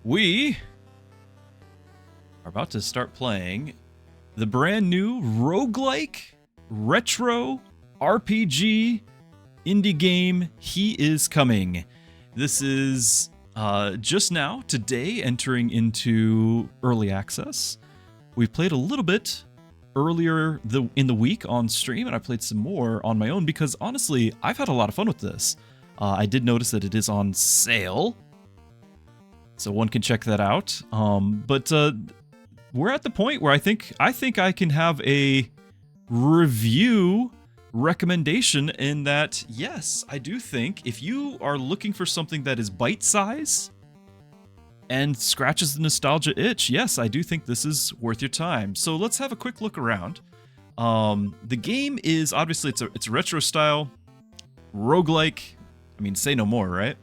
We are about to start playing the brand new roguelike retro RPG indie game, He Is Coming. This is just now, today, entering into early access. We've played a little bit earlier in the week on stream, and I played some more on my own because, honestly, I've had a lot of fun with this. I did notice that it is on sale, so one can check that out. But we're at the point where I think I can have a review recommendation in that, yes, I do think if you are looking for something that is bite-size and scratches the nostalgia itch, yes, I do think this is worth your time. So let's have a quick look around. The game is obviously it's a retro style roguelike. I mean, say no more, right?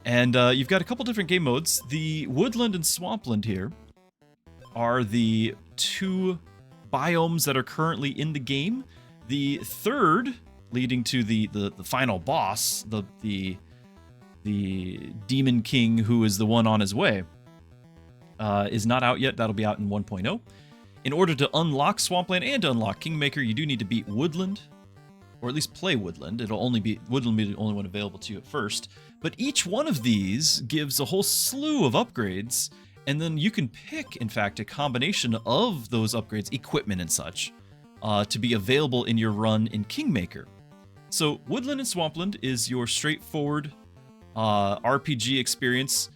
And you've got a couple different game modes. The woodland and swampland here are the two biomes that are currently in the game. The third, leading to the final boss, the Demon King, who is the one on his way, is not out yet. That'll be out in 1.0. In order to unlock Swampland and to unlock Kingmaker, you do need to beat Woodland, or at least play Woodland. Woodland will be the only one available to you at first. But each one of these gives a whole slew of upgrades, and then you can pick, in fact, a combination of those upgrades, equipment and such, to be available in your run in Kingmaker. So Woodland and Swampland is your straightforward RPG experience,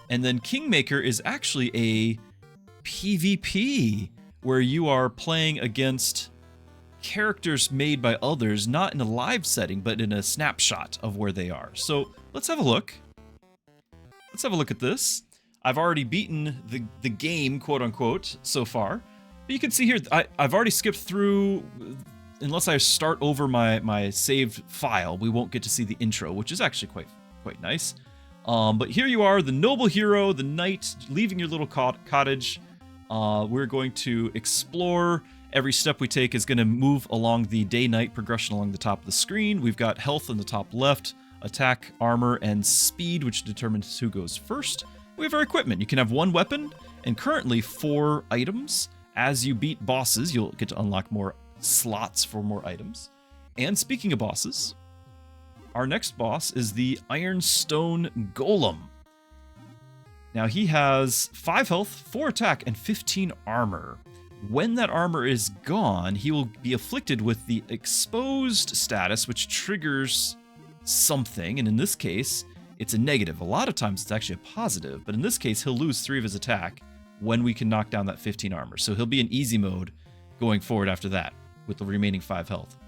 and then Kingmaker is actually a PvP where you are playing against characters made by others, not in a live setting, but in a snapshot of where they are. So let's have a look. Let's have a look at this. I've already beaten the game, quote unquote, so far. But you can see here, I've already skipped through. Unless I start over my saved file, we won't get to see the intro, which is actually quite nice. But here you are, the noble hero, the knight, leaving your little cottage. We're going to explore. Every step we take is going to move along the day-night progression along the top of the screen. We've got health in the top left, attack, armor, and speed, which determines who goes first. We have our equipment. You can have one weapon and currently 4 items. As you beat bosses, you'll get to unlock more slots for more items. And speaking of bosses, our next boss is the Ironstone Golem. Now he has 5 health, 4 attack, and 15 armor. When that armor is gone, he will be afflicted with the exposed status, which triggers something, and in this case, it's a negative. A lot of times it's actually a positive, but in this case, he'll lose 3 of his attack when we can knock down that 15 armor. So he'll be in easy mode going forward after that, with the remaining 5 health.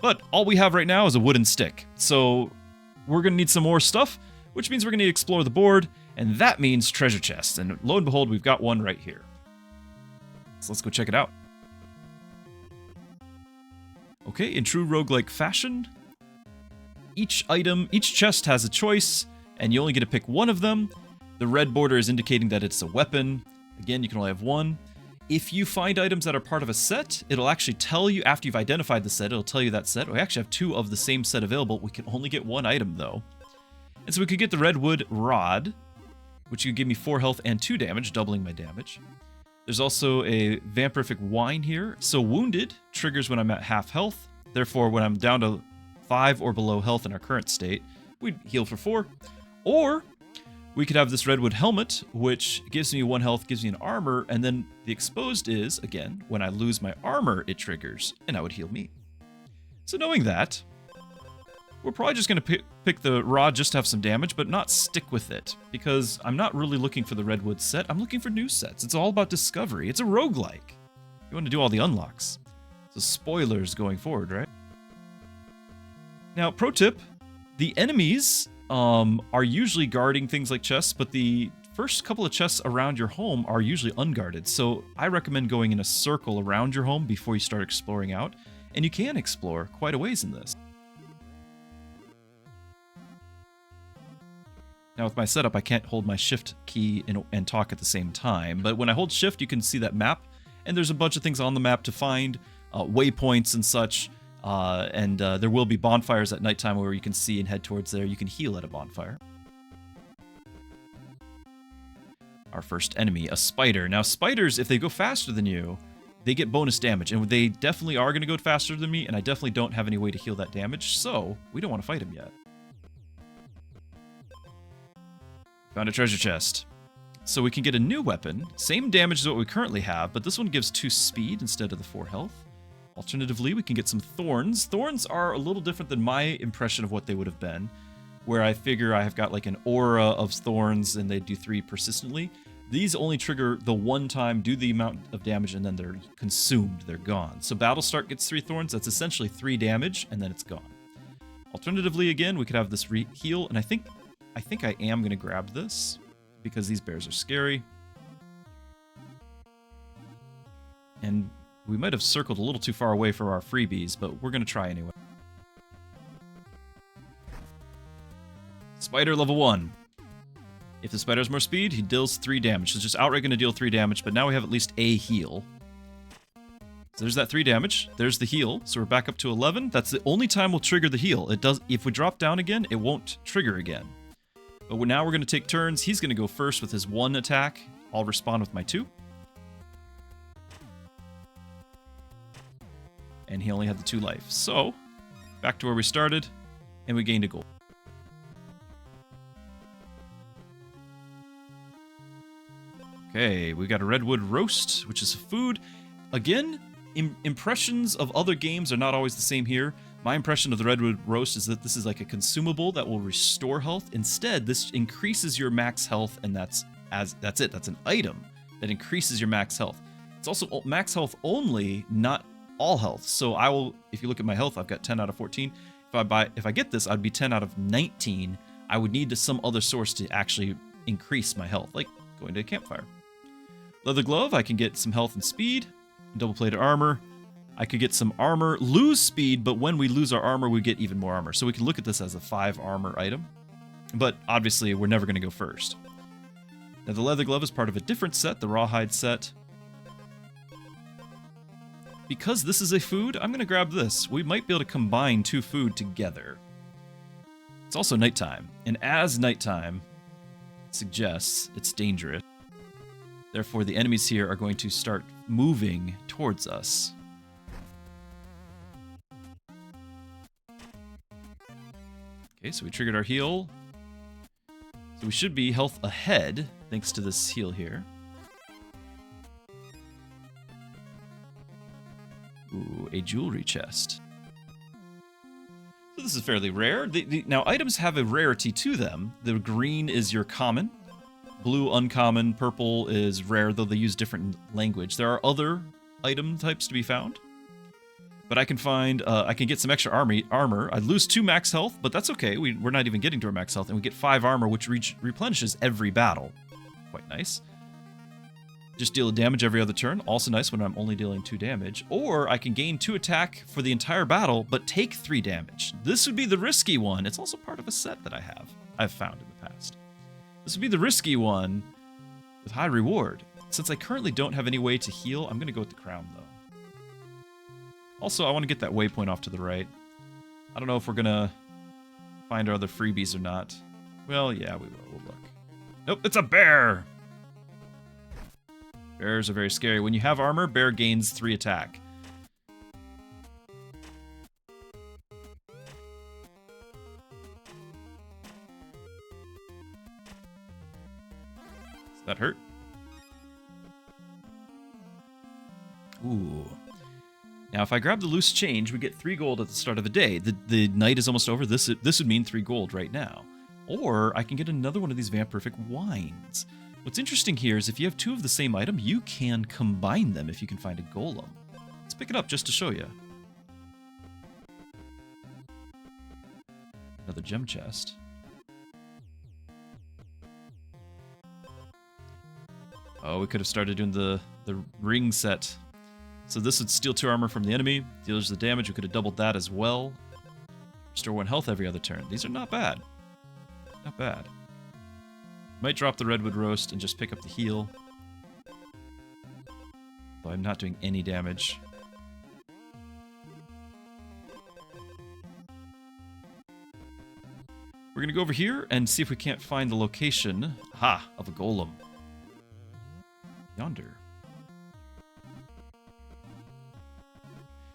But all we have right now is a wooden stick, so we're going to need some more stuff, which means we're going to explore the board, and that means treasure chests, and lo and behold, we've got one right here. So let's go check it out. Okay, in true roguelike fashion, each chest has a choice, and you only get to pick one of them. The red border is indicating that it's a weapon. Again, you can only have one. If you find items that are part of a set, it'll actually tell you, after you've identified the set, it'll tell you that set. We actually have 2 of the same set available. We can only get 1 item, though. And so we could get the redwood rod, which would give me 4 health and 2 damage, doubling my damage. There's also a vampirific wine here. So wounded triggers when I'm at half health. Therefore, when I'm down to 5 or below health in our current state, we'd heal for 4. Or we could have this redwood helmet, which gives me 1 health, gives me an armor, and then the exposed is, again, when I lose my armor, it triggers, and that would heal me. So knowing that, we're probably just going to pick the rod just to have some damage, but not stick with it, because I'm not really looking for the redwood set. I'm looking for new sets. It's all about discovery. It's a roguelike. You want to do all the unlocks. So spoilers going forward, right? Now, pro tip, the enemies are usually guarding things like chests, but the first couple of chests around your home are usually unguarded. So I recommend going in a circle around your home before you start exploring out, and you can explore quite a ways in this. Now with my setup, I can't hold my shift key and talk at the same time, but when I hold shift, you can see that map, and there's a bunch of things on the map to find, waypoints and such, and there will be bonfires at nighttime where you can see and head towards there. You can heal at a bonfire. our first enemy, a spider. Now, spiders, if they go faster than you, they get bonus damage, and they definitely are going to go faster than me, and I definitely don't have any way to heal that damage, so we don't want to fight him yet. Found a treasure chest. So we can get a new weapon, same damage as what we currently have, but this one gives 2 speed instead of the 4 health. Alternatively, we can get some thorns. Thorns are a little different than my impression of what they would have been, where I figure I have got like an aura of thorns and they do 3 persistently. These only trigger the one time, do the amount of damage, and then they're consumed, they're gone. So Battle Start gets 3 thorns, that's essentially 3 damage, and then it's gone. Alternatively, again, we could have this heal, and I think I am going to grab this, because these bears are scary. And we might have circled a little too far away from our freebies, but we're going to try anyway. Spider level 1. If the spider has more speed, he deals 3 damage. So it's just outright going to deal 3 damage, but now we have at least a heal. So there's that 3 damage. There's the heal. So we're back up to 11. That's the only time we'll trigger the heal. It does. If we drop down again, it won't trigger again. But now we're going to take turns. He's going to go first with his 1 attack. I'll respond with my 2. And he only had the 2 life. So, back to where we started, and we gained a gold. Okay, we got a redwood roast, which is food. Again, impressions of other games are not always the same here. My impression of the redwood roast is that this is like a consumable that will restore health. Instead, this increases your max health, and that's it. That's an item that increases your max health. It's also max health only, not all health. So I will, if you look at my health, I've got 10 out of 14. If I get this, I'd be 10 out of 19. I would need some other source to actually increase my health, like going to a campfire. Leather glove, I can get some health and speed. Double-plated armor. I could get some armor, lose speed, but when we lose our armor, we get even more armor. So we can look at this as a 5 armor item. But obviously, we're never going to go first. Now, the leather glove is part of a different set, the rawhide set. Because this is a food, I'm going to grab this. We might be able to combine 2 food together. It's also nighttime. And as nighttime suggests, it's dangerous. Therefore, the enemies here are going to start moving towards us. Okay, so we triggered our heal. So we should be health ahead, thanks to this heal here. Ooh, a jewelry chest. So this is fairly rare. Now, items have a rarity to them. The green is your common. Blue, uncommon. Purple is rare, though they use different language. There are other item types to be found. But I can find, I can get some extra armor. I lose 2 max health, but that's okay. We're not even getting to our max health. And we get 5 armor, which replenishes every battle. Quite nice. Just deal damage every other turn. Also nice when I'm only dealing 2 damage. Or I can gain 2 attack for the entire battle, but take 3 damage. This would be the risky one. It's also part of a set that I've found in the past. This would be the risky one with high reward. Since I currently don't have any way to heal, I'm going to go with the crown, though. Also, I want to get that waypoint off to the right. I don't know if we're going to find our other freebies or not. Well, yeah, we will. We'll look. Nope, it's a bear! Bears are very scary. When you have armor, bear gains 3 attack. Does that hurt? Ooh. Now, if I grab the loose change, we get 3 gold at the start of the day. The night is almost over. This would mean 3 gold right now. Or I can get another one of these vampirific wines. What's interesting here is if you have 2 of the same item, you can combine them if you can find a golem. Let's pick it up just to show you. Another gem chest. Oh, we could have started doing the ring set. So this would steal 2 armor from the enemy, deals the damage. We could have doubled that as well. Restore 1 health every other turn. These are not bad. Not bad. Might drop the redwood roast and just pick up the heal. Though I'm not doing any damage. We're going to go over here and see if we can't find the location, of a golem. Yonder.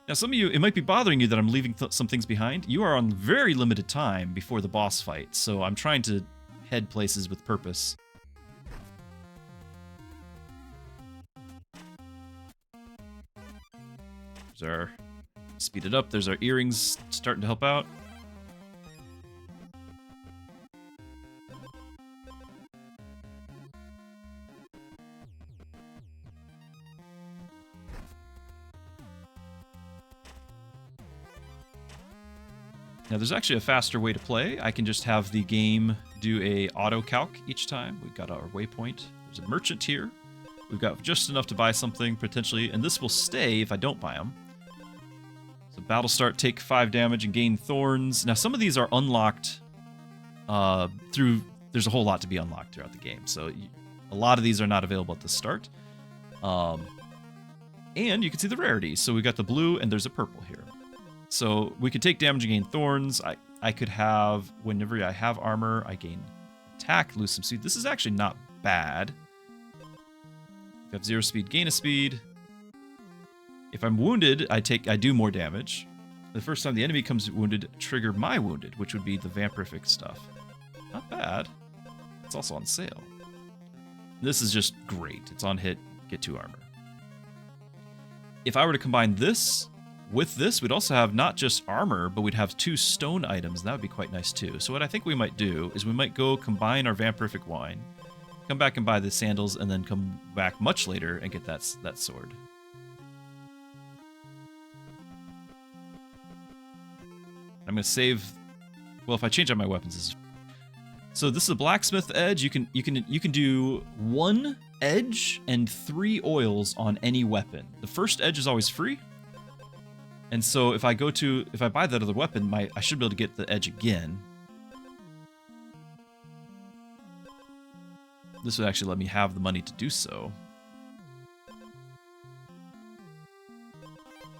Now, some of you, it might be bothering you that I'm leaving some things behind. You are on very limited time before the boss fight, so I'm trying to head places with purpose. There's our... Speed it up. There's our earrings starting to help out. Now, there's actually a faster way to play. I can just have the game do a auto calc each time. We've got our waypoint. There's a merchant here. We've got just enough to buy something, potentially, and this will stay if I don't buy them. So battle start, take 5 damage and gain thorns. Now, some of these are unlocked through... There's a whole lot to be unlocked throughout the game, so a lot of these are not available at the start. And you can see the rarities. So we've got the blue, and there's a purple here. So we could take damage and gain thorns. I could have, whenever I have armor, I gain attack, lose some speed. This is actually not bad. If I have 0 speed, gain a speed. If I'm wounded, I do more damage. The first time the enemy comes wounded, trigger my wounded, which would be the vampirific stuff. Not bad. It's also on sale. This is just great. It's on hit, get 2 armor. If I were to combine this with this, we'd also have not just armor, but we'd have 2 stone items, and that would be quite nice too. So what I think we might do is we might go combine our vampirific wine, come back and buy the sandals, and then come back much later and get that sword. I'm going to save... Well, if I change out my weapons, this is... So this is a blacksmith edge. You can do 1 edge and 3 oils on any weapon. The first edge is always free. And so if I buy that other weapon, I should be able to get the edge again. This would actually let me have the money to do so.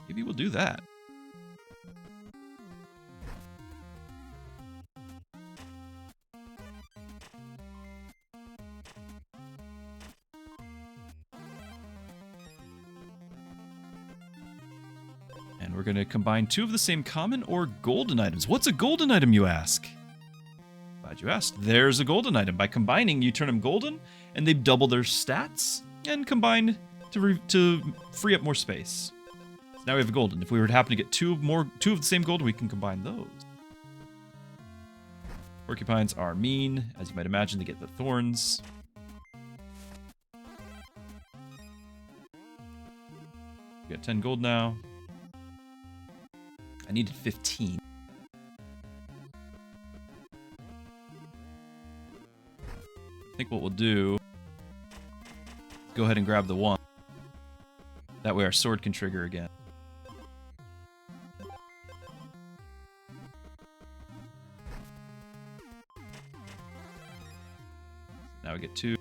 Maybe we'll do that. And we're going to combine 2 of the same common or golden items. What's a golden item, you ask? Glad you asked. There's a golden item. By combining, you turn them golden, and they double their stats, and combine to free up more space. So now we have a golden. If we were to happen to get 2 of the same golden, we can combine those. Porcupines are mean. As you might imagine, they get the thorns. We got 10 gold now. I needed 15. I think what we'll do is go ahead and grab the 1. That way our sword can trigger again. Now we get 2.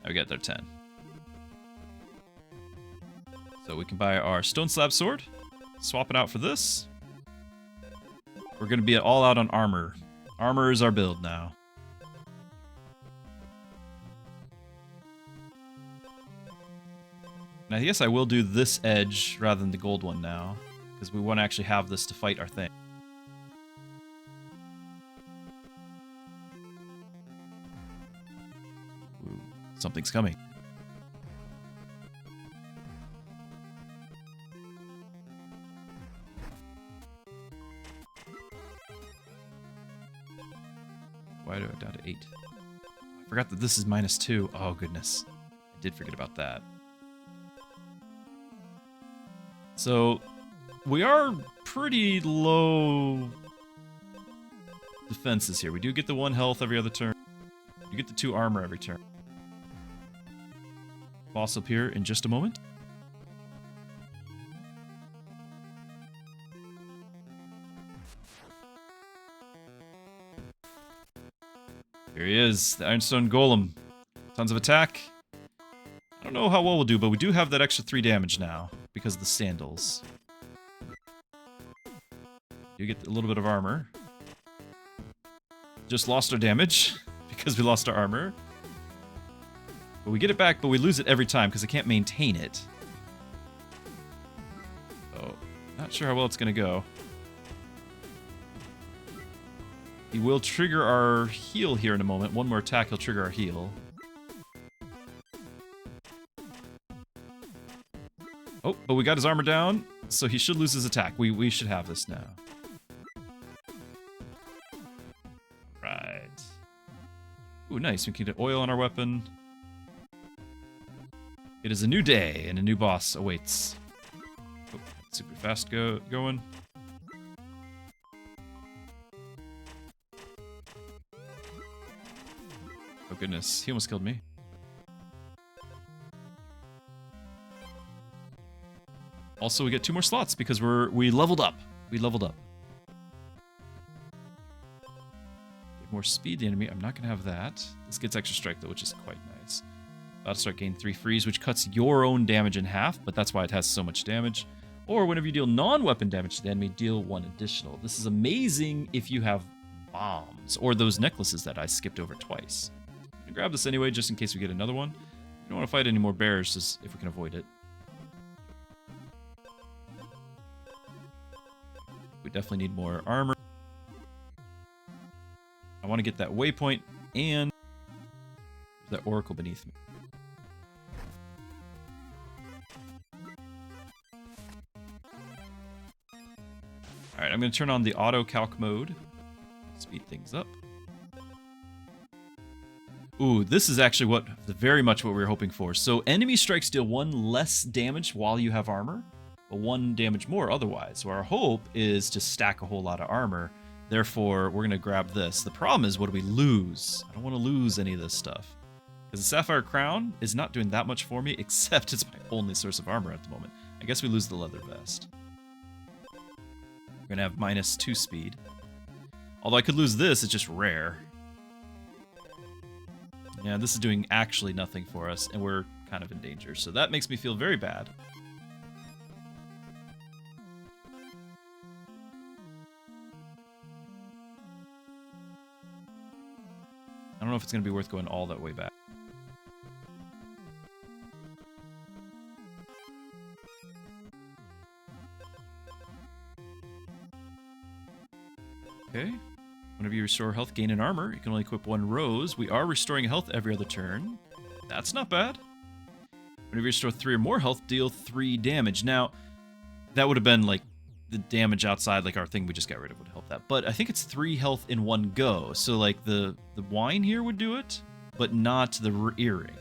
Now we get their 10. So we can buy our stone slab sword, swap it out for this. We're going to be all out on armor. Armor is our build now. And I guess I will do this edge rather than the gold one now, because we want to actually have this to fight our thing. Ooh, something's coming. Why do I go down to 8? I forgot that this is -2. Oh, goodness. I did forget about that. So, we are pretty low defenses here. We do get the 1 health every other turn. You get the 2 armor every turn. Boss up here in just a moment. Here he is, the Ironstone Golem. Tons of attack. I don't know how well we'll do, but we do have that extra 3 damage now because of the sandals. You get a little bit of armor. Just lost our damage because we lost our armor. But we get it back, but we lose it every time because I can't maintain it. So, not sure how well it's going to go. He will trigger our heal here in a moment. One more attack, he'll trigger our heal. Oh, but we got his armor down, so he should lose his attack. We should have this now. Right. Ooh, nice. We can get oil on our weapon. It is a new day, and a new boss awaits. Oh, super fast going. Oh goodness, he almost killed me. Also, we get 2 more slots because we leveled up. We leveled up. Give more speed to the enemy. I'm not gonna have that. This gets extra strike though, which is quite nice. About to start gain 3 freeze, which cuts your own damage in half, but that's why it has so much damage. Or whenever you deal non-weapon damage to the enemy, deal 1 additional. This is amazing if you have bombs or those necklaces that I skipped over twice. I'm gonna grab this anyway, just in case we get another one. We don't want to fight any more bears, just if we can avoid it. We definitely need more armor. I want to get that waypoint and that oracle beneath me. Alright, I'm going to turn on the auto calc mode. Speed things up. Ooh, this is actually very much what we were hoping for. So enemy strikes deal 1 less damage while you have armor, but 1 damage more otherwise. So our hope is to stack a whole lot of armor. Therefore, we're going to grab this. The problem is, what do we lose? I don't want to lose any of this stuff. Because the Sapphire Crown is not doing that much for me, except it's my only source of armor at the moment. I guess we lose the leather vest. We're going to have -2 speed. Although I could lose this, it's just rare. Yeah, this is doing actually nothing for us, and we're kind of in danger. So that makes me feel very bad. I don't know if it's going to be worth going all that way back. Okay. Whenever you restore health, gain an armor, you can only equip 1 rose. We are restoring health every other turn. That's not bad. Whenever you restore 3 or more health, deal 3 damage. Now, that would have been like the damage outside, like our thing we just got rid of would help that. But I think it's 3 health in 1 go. So like the wine here would do it, but not the earring.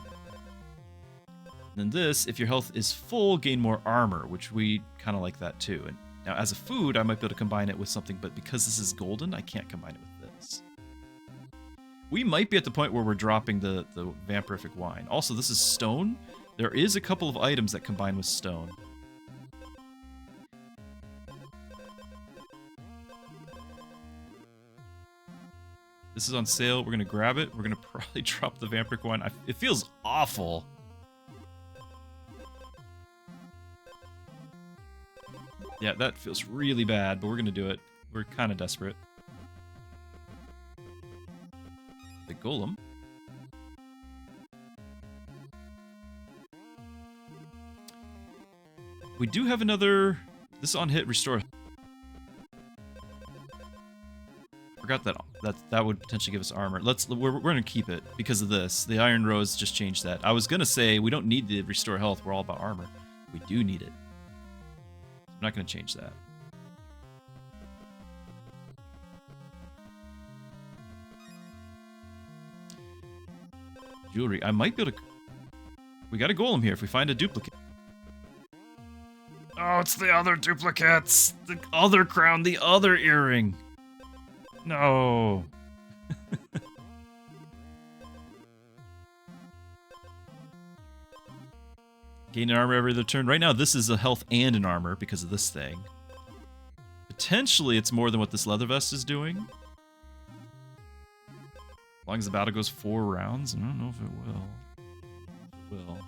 And then this, if your health is full, gain more armor, which we kind of like that too. And now, as a food, I might be able to combine it with something, but because this is golden, I can't combine it with this. We might be at the point where we're dropping the vampirific wine. Also, this is stone. There is a couple of items that combine with stone. This is on sale. We're going to grab it. We're going to probably drop the vampiric wine. It feels awful. Yeah, that feels really bad, but we're going to do it. We're kind of desperate. The golem. We do have another... This on hit restore. Forgot that would potentially give us armor. We're going to keep it because of this. The Iron Rose just changed that. I was going to say we don't need to restore health. We're all about armor. We do need it. I'm not going to change that. Jewelry. I might be able to... We got a golem here if we find a duplicate. Oh, it's the other duplicates! The other crown, the other earring! No! Gain an armor every other turn. Right now, this is a health and an armor because of this thing. Potentially, it's more than what this leather vest is doing. As long as the battle goes 4 rounds, I don't know if it will. It will.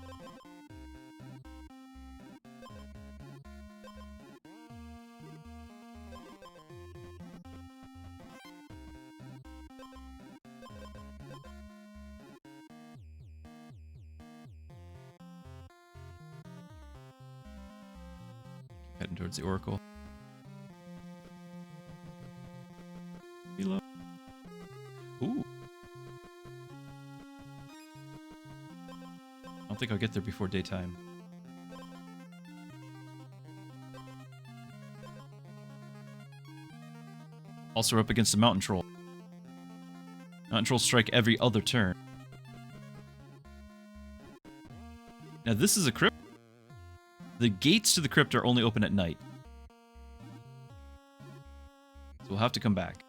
Heading towards the Oracle. Below. Ooh. I don't think I'll get there before daytime. Also, we're up against a mountain troll. Mountain trolls strike every other turn. Now, this is a crypt. The gates to the crypt are only open at night. So we'll have to come back.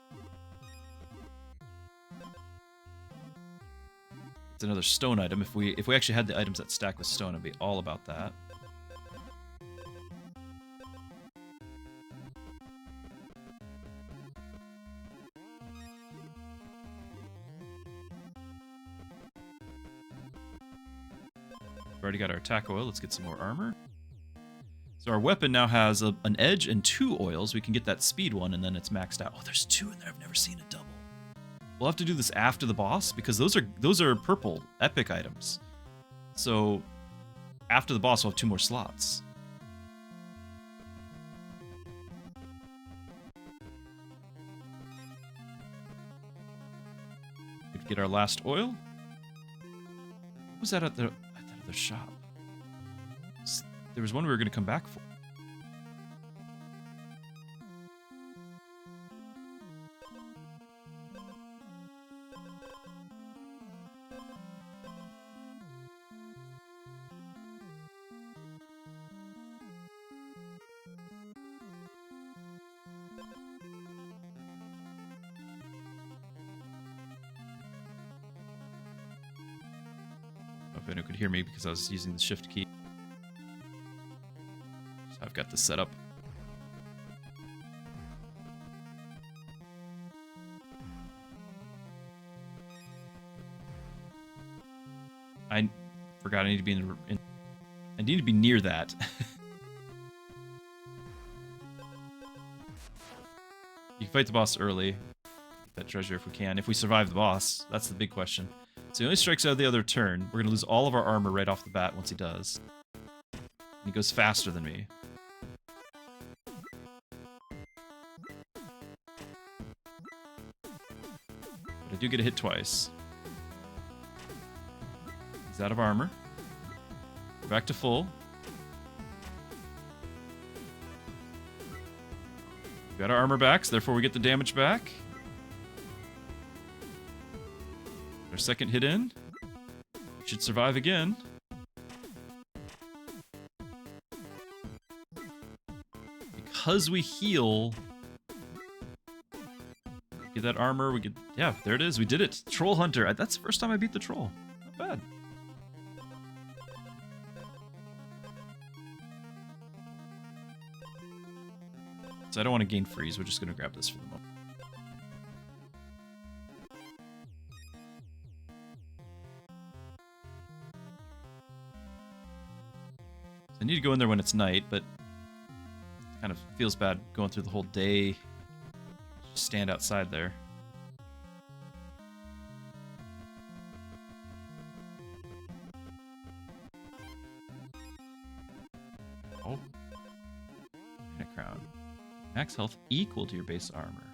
It's another stone item. If we actually had the items that stack with stone, I'd be all about that. We've already got our attack oil. Let's get some more armor. So our weapon now has an edge and 2 oils. We can get that speed one, and then it's maxed out. Oh, there's 2 in there. I've never seen a double. We'll have to do this after the boss, because those are purple epic items. So after the boss, we'll have 2 more slots. We'd get our last oil. What was that at the shop? There was one we were going to come back for. If anyone could hear me because I was using the shift key. So I've got this set up. I forgot I need to be I need to be near that. You can fight the boss early. Get that treasure if we can. If we survive the boss, that's the big question. So he only strikes out the other turn. We're going to lose all of our armor right off the bat once he does. And he goes faster than me. But I do get a hit twice. He's out of armor. We're back to full. We got our armor back, so therefore we get the damage back. Our second hit in. Should survive again. Because we heal. Get that armor, we get... Yeah, there it is, we did it. Troll Hunter. That's the first time I beat the troll. Not bad. So I don't want to gain freeze, we're just going to grab this for the moment. I need to go in there when it's night, but it kind of feels bad going through the whole day. Just stand outside there. Oh. And a crown. Max health equal to your base armor.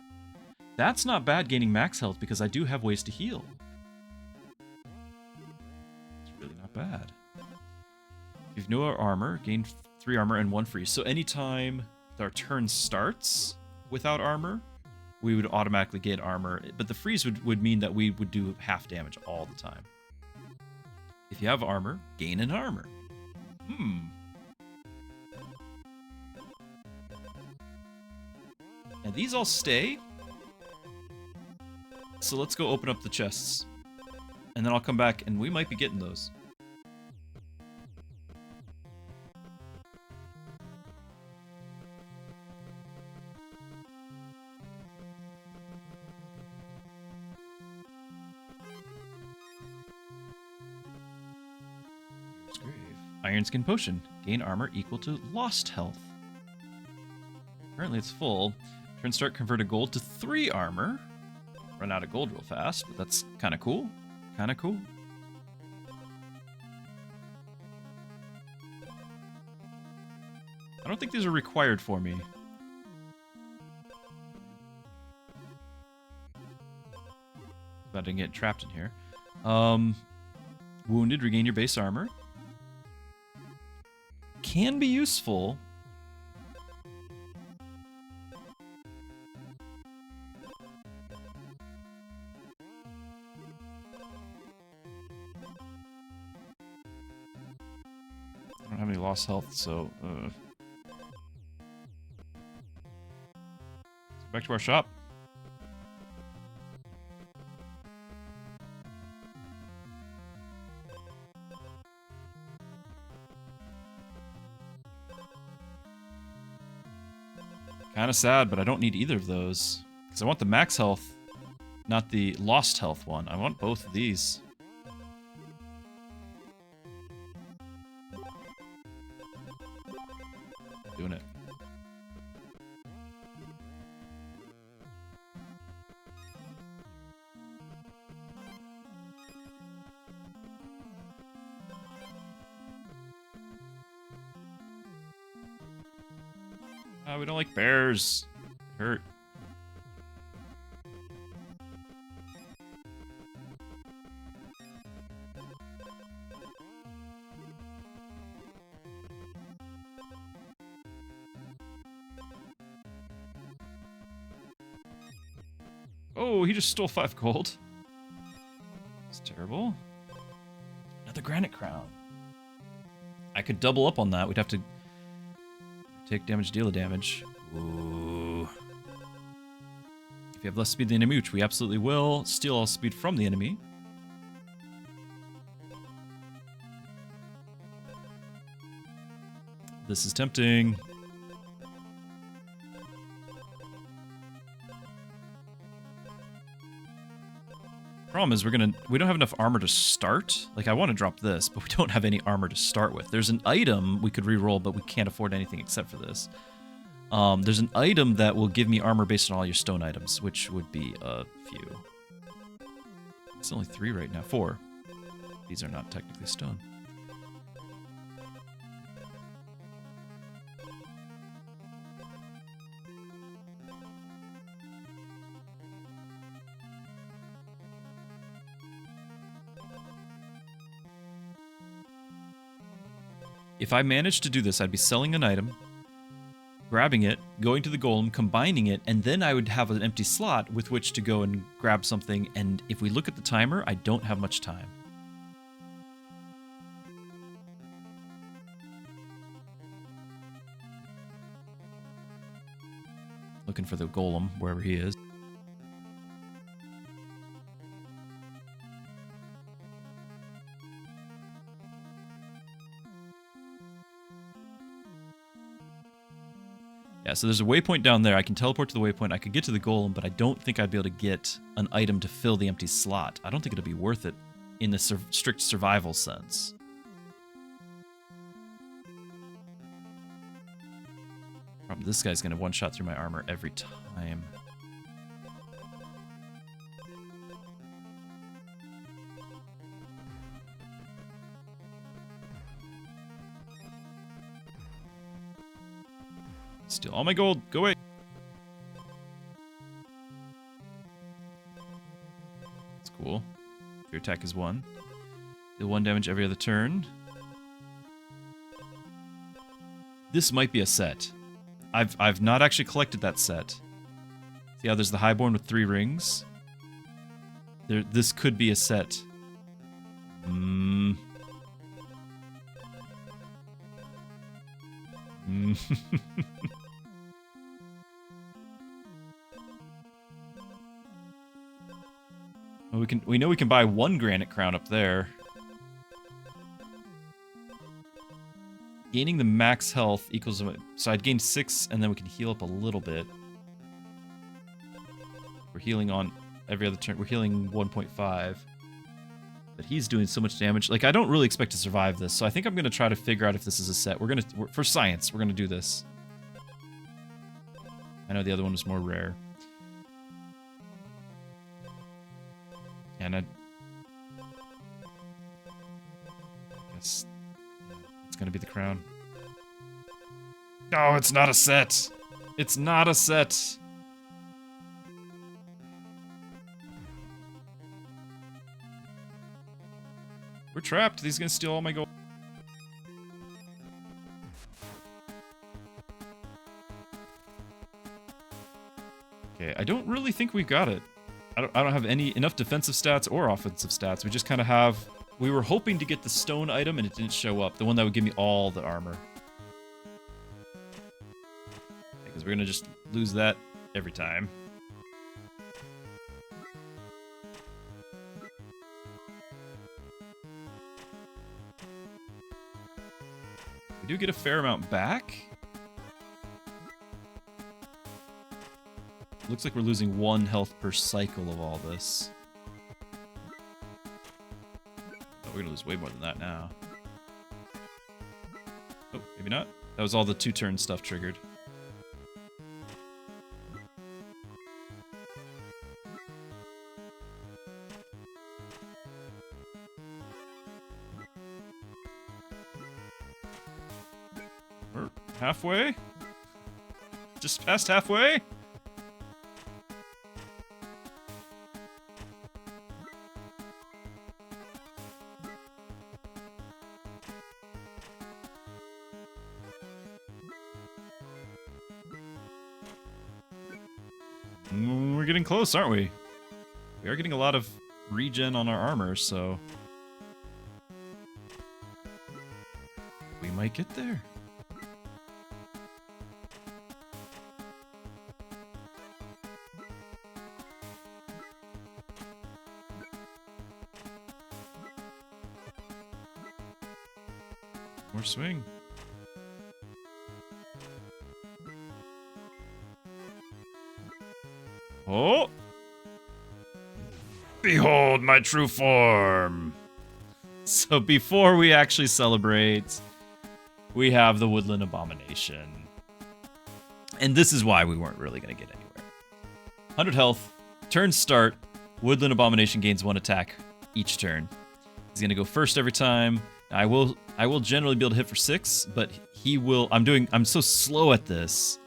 That's not bad gaining max health because I do have ways to heal. It's really not bad. If you've no armor, gain 3 armor and 1 freeze. So anytime our turn starts without armor, we would automatically get armor. But the freeze would mean that we would do half damage all the time. If you have armor, gain an armor. And these all stay. So let's go open up the chests. And then I'll come back and we might be getting those. Iron Skin Potion. Gain armor equal to lost health. Currently it's full. Turn start, convert a gold to 3 armor. Run out of gold real fast, but that's kind of cool. Kind of cool. I don't think these are required for me. Glad I didn't get trapped in here. Wounded, regain your base armor. Can be useful. I don't have any lost health, so... Let's go back to our shop. Kind of sad, but I don't need either of those. Because I want the max health, not the lost health one. I want both of these. Doing it. We don't like bears. They hurt. Oh, he just stole 5 gold. That's terrible. Another granite crown. I could double up on that. We'd have to take damage, deal damage. Ooh. If you have less speed than the enemy, which we absolutely will, steal all speed from the enemy. This is tempting. Problem is we don't have enough armor to start. Like, I want to drop this, but we don't have any armor to start with. There's an item we could reroll, but we can't afford anything except for this. There's an item that will give me armor based on all your stone items, which would be a few. It's only 3 right now. 4. These are not technically stone. If I managed to do this, I'd be selling an item, grabbing it, going to the golem, combining it, and then I would have an empty slot with which to go and grab something, and if we look at the timer, I don't have much time. Looking for the golem, wherever he is. Yeah, so there's a waypoint down there. I can teleport to the waypoint. I could get to the golem, but I don't think I'd be able to get an item to fill the empty slot. I don't think it'll be worth it in the strict survival sense. This guy's going to one-shot through my armor every time. Steal all my gold. Go away. That's cool. Your attack is 1. Deal 1 damage every other turn. This might be a set. I've not actually collected that set. See how there's the Highborn with 3 rings? This could be a set. Well, we know we can buy 1 granite crown up there. Gaining the max health equals... So I'd gain 6, and then we can heal up a little bit. We're healing on every other turn. We're healing 1.5. But he's doing so much damage. Like, I don't really expect to survive this, so I think I'm going to try to figure out if this is a set. For science, we're going to do this. I know the other one was more rare. And I guess it's going to be the crown. Oh, it's not a set. It's not a set. We're trapped. He's gonna steal all my gold. Okay, I don't really think we've got it. I don't have enough defensive stats or offensive stats. We just kind of have... We were hoping to get the stone item and it didn't show up. The one that would give me all the armor. Because we're gonna just lose that every time. We do get a fair amount back. Looks like we're losing 1 health per cycle of all this. Oh, we're gonna lose way more than that now. Oh, maybe not. That was all the 2-turn stuff triggered. We're halfway? Just past halfway? We're getting close, aren't we? We are getting a lot of regen on our armor, so... we might get there. More swing. Oh! Behold my true form! So before we actually celebrate, we have the Woodland Abomination. And this is why we weren't really going to get anywhere. 100 health, turn start, Woodland Abomination gains 1 attack each turn. He's going to go first every time. I will generally be able to hit for 6, but he will... I'm so slow at this.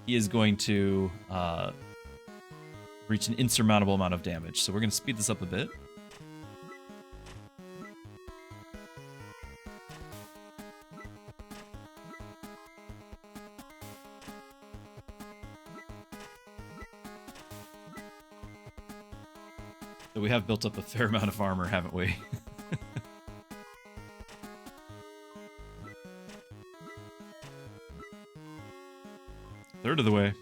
He is going to... reach an insurmountable amount of damage. So we're going to speed this up a bit. So we have built up a fair amount of armor, haven't we? Third of the way.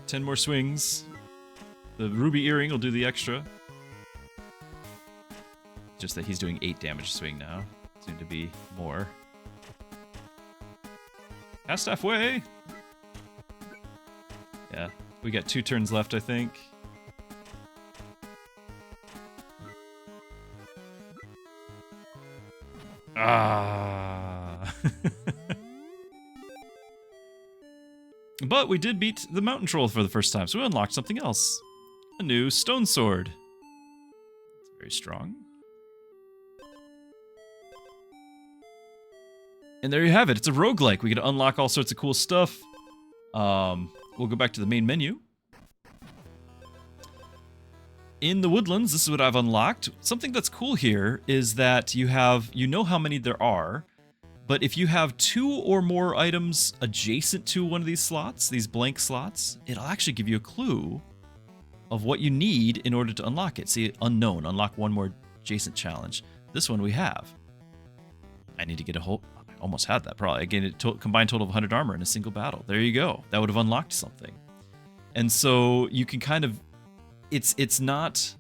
10 more swings. The ruby earring will do the extra. Just that he's doing 8 damage a swing now. Soon to be more. Past halfway. Yeah, we got 2 turns left, I think. Ah. But we did beat the mountain troll for the first time, so we unlocked something else. A new stone sword. It's very strong. And there you have it. It's a roguelike. We get to unlock all sorts of cool stuff. We'll go back to the main menu. In the woodlands, this is what I've unlocked. Something that's cool here is that you know how many there are, but if you have 2 or more items adjacent to one of these slots, these blank slots, it'll actually give you a clue of what you need in order to unlock it. See, unknown, unlock 1 more adjacent challenge. This one we have. I need to get a whole... I almost had that, probably. Again, combined total of 100 armor in a single battle. There you go. That would have unlocked something. And so you can kind of... It's not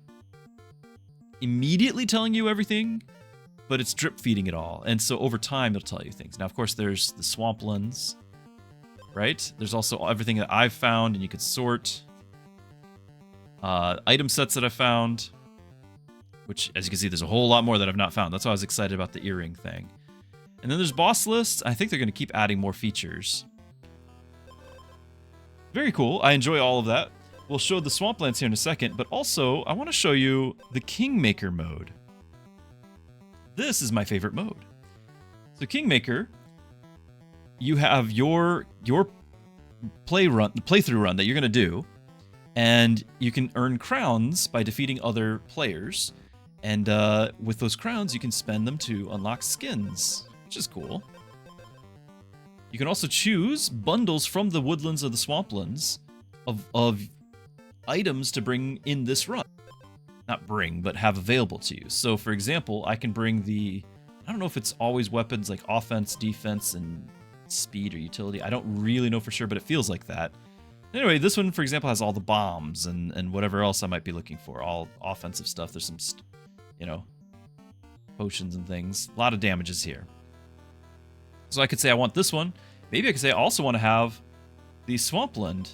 immediately telling you everything, but it's drip feeding it all. And so over time, it'll tell you things. Now, of course, there's the swamplands, right? There's also everything that I've found, and you could sort. Item sets that I found, which, as you can see, there's a whole lot more that I've not found. That's why I was excited about the earring thing. And then there's boss lists. I think they're going to keep adding more features. Very cool. I enjoy all of that. We'll show the swamplands here in a second, but also I want to show you the Kingmaker mode. This is my favorite mode. So Kingmaker, you have your playthrough run that you're gonna do, and you can earn crowns by defeating other players, and with those crowns you can spend them to unlock skins, which is cool. You can also choose bundles from the woodlands or the swamplands of items to bring in this run. Not bring, but have available to you. So for example, I can bring I don't know if it's always weapons like offense, defense, and speed or utility. I don't really know for sure, but it feels like that. Anyway, this one, for example, has all the bombs and whatever else I might be looking for. All offensive stuff. There's some, potions and things. A lot of damages here. So I could say I want this one. Maybe I could say I also want to have the Swampland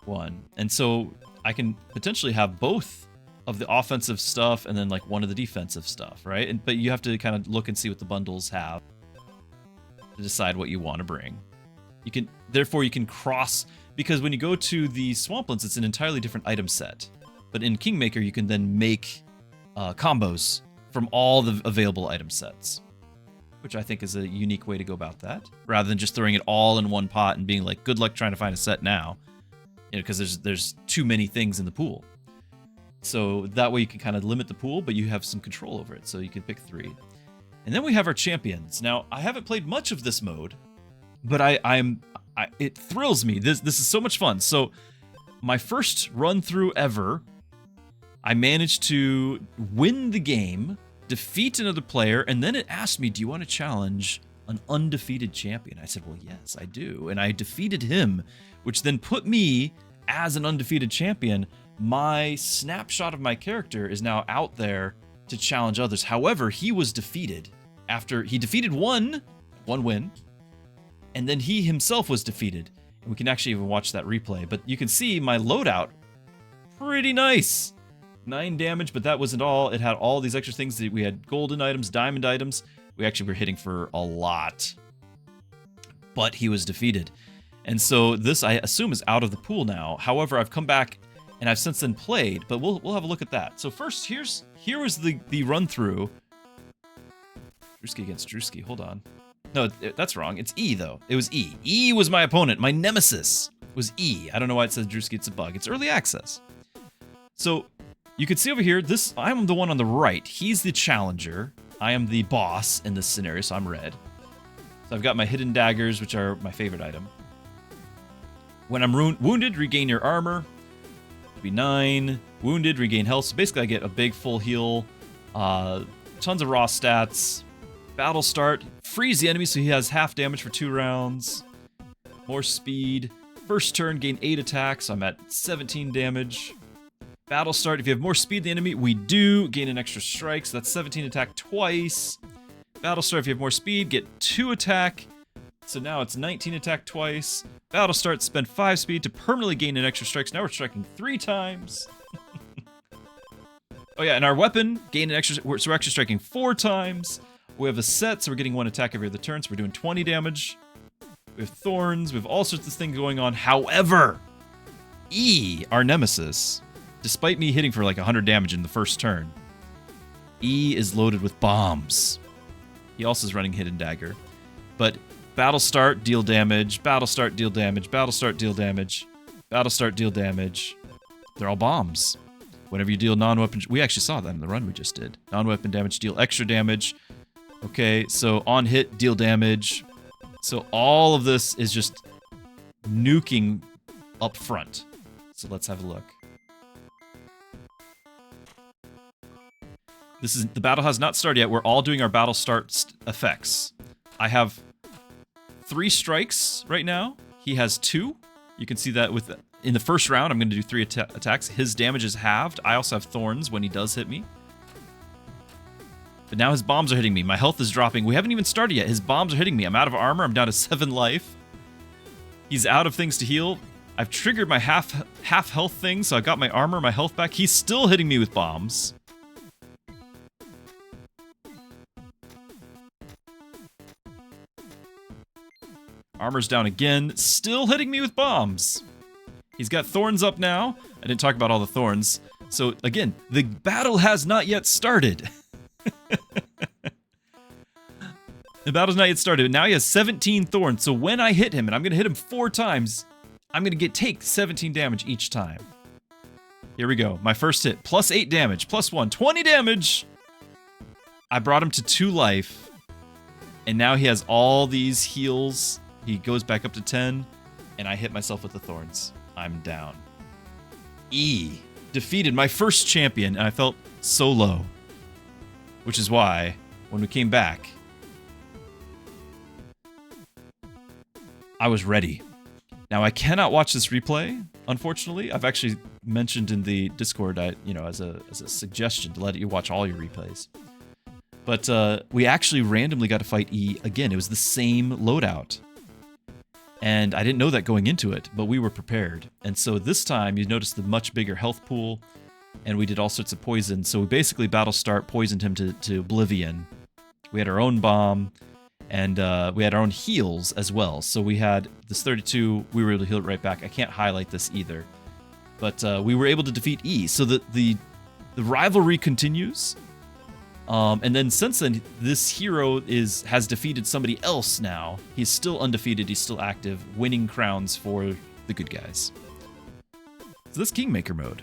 one. And so I can potentially have both of the offensive stuff and then like one of the defensive stuff, right? But you have to kind of look and see what the bundles have to decide what you want to bring. Therefore you can cross, because when you go to the Swamplands, it's an entirely different item set. But in Kingmaker, you can then make combos from all the available item sets, which I think is a unique way to go about that, rather than just throwing it all in one pot and being like, good luck trying to find a set now, because there's too many things in the pool. So that way you can kind of limit the pool, but you have some control over it, so you can pick 3. And then we have our champions. Now, I haven't played much of this mode, but it thrills me. This is so much fun. So my first run through ever, I managed to win the game, defeat another player, and then it asked me, do you want to challenge an undefeated champion? I said, well, yes, I do. And I defeated him, which then put me as an undefeated champion. My snapshot of my character is now out there to challenge others. However, he was defeated after he defeated one win, and then he himself was defeated. And we can actually even watch that replay. But you can see my loadout, pretty nice. 9 damage, but that wasn't all. It had all these extra things. We had golden items, diamond items. We actually were hitting for a lot. But he was defeated. And so this, I assume, is out of the pool now. However, I've come back and I've since then played, but we'll have a look at that. So first, here was the run through. Drewski against Drewski. Hold on. No, that's wrong. It's E though. It was E. E was my opponent. My nemesis was E. I don't know why it says Drewski. It's a bug. It's early access. So you can see over here. I'm the one on the right. He's the challenger. I am the boss in this scenario, so I'm red. So I've got my hidden daggers, which are my favorite item. When I'm wounded, regain your armor. Be 9. Wounded, regain health. So basically I get a big full heal, tons of raw stats. Battle start, freeze the enemy so he has half damage for 2 rounds. More speed. First turn, gain 8 attacks. I'm at 17 damage. Battle start, if you have more speed than the enemy, we do gain an extra strike, so that's 17 attack twice. Battle start, if you have more speed, get 2 attack. So now it's 19 attack twice. Battle start, spend 5 speed to permanently gain an extra strike. So now we're striking 3 times. Oh yeah, and our weapon, gain an extra, so we're actually striking 4 times. We have a set, so we're getting 1 attack every other turn, so we're doing 20 damage. We have thorns, we have all sorts of things going on. However, E, our nemesis, despite me hitting for like 100 damage in the first turn, E is loaded with bombs. He also is running Hidden Dagger. But battle start, deal damage, battle start, deal damage, battle start, deal damage, battle start, deal damage. They're all bombs. Whenever you deal non-weapon... We actually saw that in the run we just did. Non-weapon damage, deal extra damage. Okay, so on hit, deal damage. So all of this is just nuking up front. So let's have a look. The battle has not started yet. We're all doing our battle start effects. I have 3 strikes right now. He has 2. You can see that in the first round, I'm going to do 3 attacks. His damage is halved. I also have thorns when he does hit me. But now his bombs are hitting me. My health is dropping. We haven't even started yet. His bombs are hitting me. I'm out of armor. I'm down to 7 life. He's out of things to heal. I've triggered my half health thing, so I got my armor, my health back. He's still hitting me with bombs. Armor's down again. Still hitting me with bombs. He's got thorns up now. I didn't talk about all the thorns. So again, the battle has not yet started. The battle's not yet started. Now he has 17 thorns. So when I hit him, and I'm going to hit him 4 times, I'm going to take 17 damage each time. Here we go. My first hit. Plus 8 damage. Plus 1. 20 damage. I brought him to 2 life. And now he has all these heals. He goes back up to 10. And I hit myself with the thorns. I'm down. E. Defeated my first champion. And I felt so low. Which is why, when we came back, I was ready. Now, I cannot watch this replay, unfortunately. I've actually mentioned in the Discord, as a suggestion to let you watch all your replays. But we actually randomly got to fight E again. It was the same loadout. And I didn't know that going into it, but we were prepared. And so this time, you notice the much bigger health pool, and we did all sorts of poison. So we basically, battle start, poisoned him to oblivion. We had our own bomb. And we had our own heals as well. So we had this 32, we were able to heal it right back. I can't highlight this either. But we were able to defeat E. So the rivalry continues. And then since then, this hero has defeated somebody else now. He's still undefeated, he's still active, winning crowns for the good guys. So this Kingmaker mode.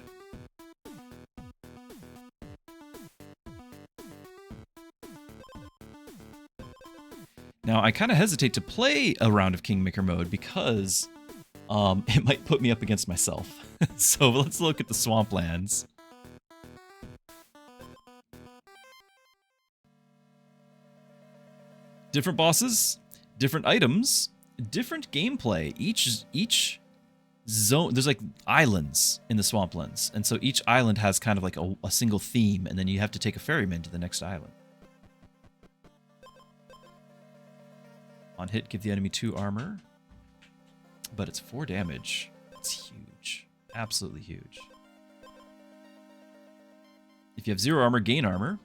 Now, I kind of hesitate to play a round of Kingmaker mode because it might put me up against myself. So let's look at the Swamplands. Different bosses, different items, different gameplay. Each zone, there's like islands in the Swamplands. And so each island has kind of like a single theme, and then you have to take a ferryman to the next island. On hit, give the enemy 2 armor. But it's 4 damage. It's huge. Absolutely huge. If you have 0 armor, gain armor.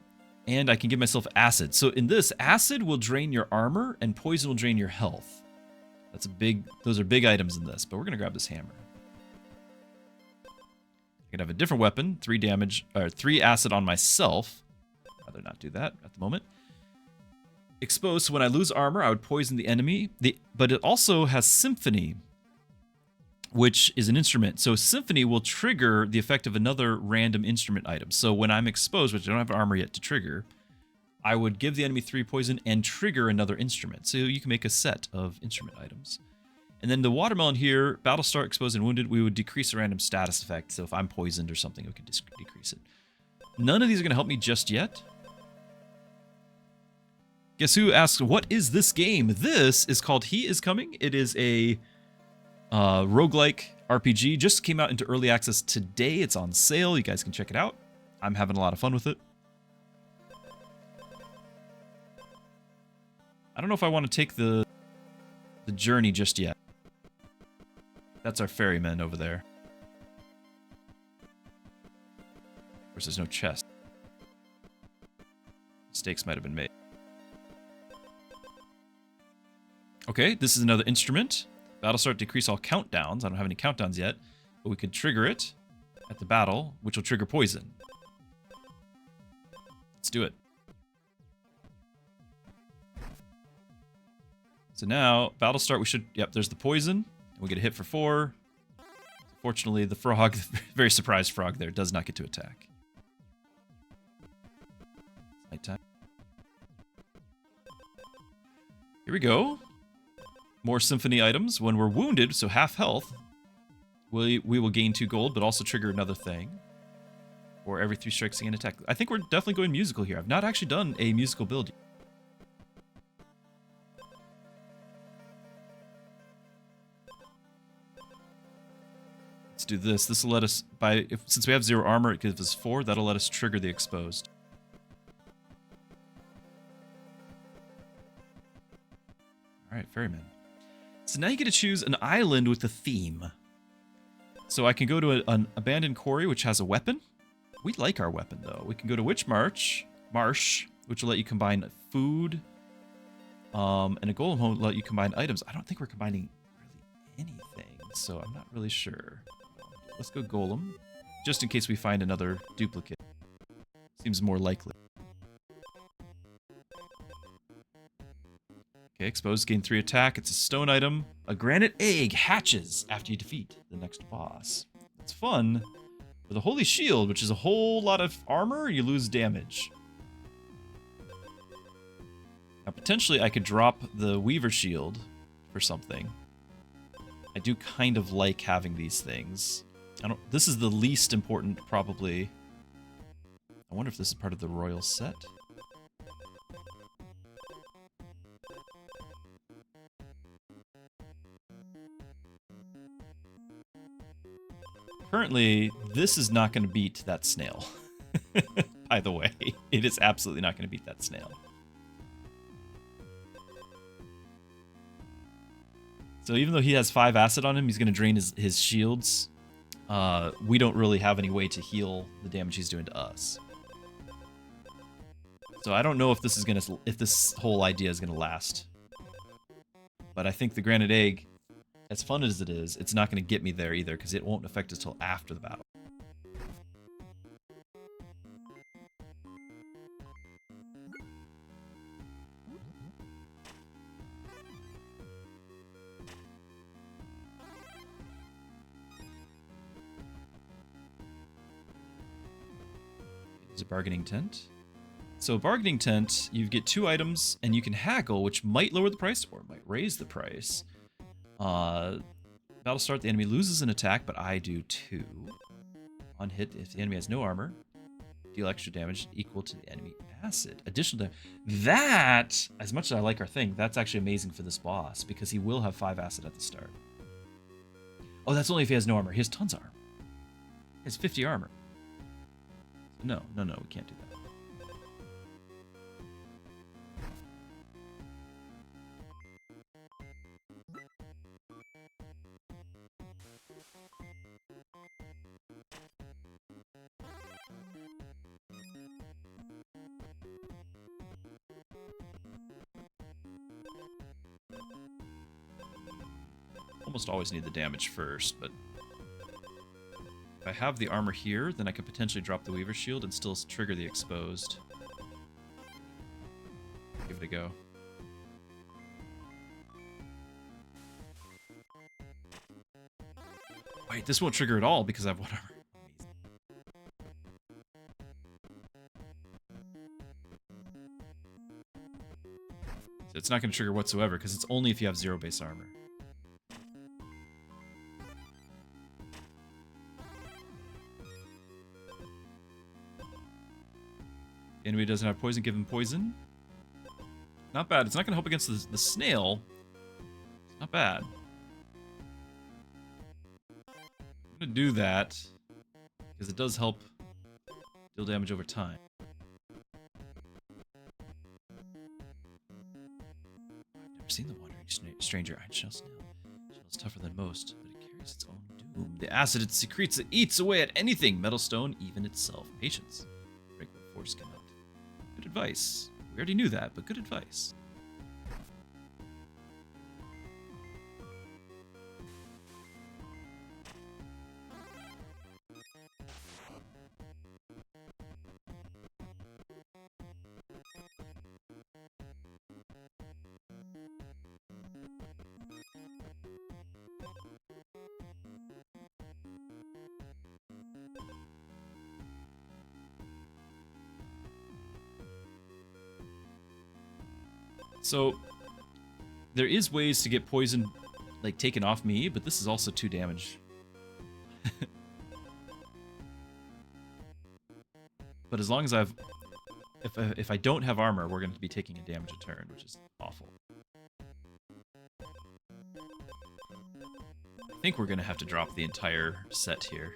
And I can give myself acid. So in this, acid will drain your armor and poison will drain your health. Those are big items in this, but we're gonna grab this hammer. I could have a different weapon, 3 damage, or 3 acid on myself. I'd rather not do that at the moment. Exposed, so when I lose armor, I would poison the enemy. But it also has Symphony, which is an instrument. So Symphony will trigger the effect of another random instrument item. So when I'm exposed, which I don't have armor yet to trigger, I would give the enemy 3 poison and trigger another instrument. So you can make a set of instrument items. And then the watermelon here, battle start, exposed, and wounded, we would decrease a random status effect. So if I'm poisoned or something, we can decrease it. None of these are going to help me just yet. Guess who asks, what is this game? This is called He Is Coming. It is a roguelike RPG. Just came out into early access today. It's on sale. You guys can check it out. I'm having a lot of fun with it. I don't know if I want to take the journey just yet. That's our ferryman over there. Of course, there's no chest. Mistakes might have been made. Okay, this is another instrument. Battle start, decrease all countdowns. I don't have any countdowns yet, but we could trigger it at the battle, which will trigger poison. Let's do it. So now, battle start, we should, yep, there's the poison. We get a hit for 4. Fortunately, the frog, very surprised frog there, does not get to attack. It's nighttime. Here we go. More Symphony items. When we're wounded, so half health, we will gain 2 gold, but also trigger another thing. Or every 3 strikes again attack. I think we're definitely going musical here. I've not actually done a musical build yet. Let's do this. This will let us, since we have 0 armor, it gives us 4. That'll let us trigger the exposed. Alright, ferryman. So now you get to choose an island with a theme. So I can go to an abandoned quarry, which has a weapon. We like our weapon, though. We can go to Witch Marsh, which will let you combine food. And a golem hole will let you combine items. I don't think we're combining really anything, so I'm not really sure. Let's go golem, just in case we find another duplicate. Seems more likely. Okay, exposed, gain 3 attack. It's a stone item. A granite egg hatches after you defeat the next boss. It's fun. With a holy shield, which is a whole lot of armor, you lose damage. Now, potentially, I could drop the Weaver shield for something. I do kind of like having these things. This is the least important, probably. I wonder if this is part of the royal set. Currently, this is not going to beat that snail. By the way, it is absolutely not going to beat that snail. So even though he has 5 acid on him, he's going to drain his shields. We don't really have any way to heal the damage he's doing to us. So I don't know if this whole idea is gonna last. But I think the granite egg, as fun as it is, it's not gonna get me there either, because it won't affect us till after the battle. There's a bargaining tent. So bargaining tent, you get 2 items, and you can haggle, which might lower the price or might raise the price. Battle start, the enemy loses an attack, but I do too. On hit, if the enemy has no armor, deal extra damage equal to the enemy acid. Additional damage. That, as much as I like our thing, that's actually amazing for this boss, because he will have 5 acid at the start. Oh, that's only if he has no armor. He has tons of armor. He has 50 armor. No, we can't do that. Almost always need the damage first, but if I have the armor here, then I could potentially drop the Weaver shield and still trigger the exposed. Give it a go. Wait, this won't trigger at all because I have 1 armor. So it's not going to trigger whatsoever because it's only if you have 0 base armor. Enemy doesn't have poison, give him poison. Not bad. It's not going to help against the snail. It's not bad. I'm going to do that because it does help deal damage over time. I've never seen the wandering stranger iron shell snail. Shell is tougher than most, but it carries its own doom. The acid it secretes, it eats away at anything. Metal, stone, even itself. Patience. Break what force cannot. Good advice. We already knew that, but good advice. So, there is ways to get poison, like, taken off me, but this is also 2 damage. But as long as if I don't have armor, we're going to be taking a damage a turn, which is awful. I think we're going to have to drop the entire set here.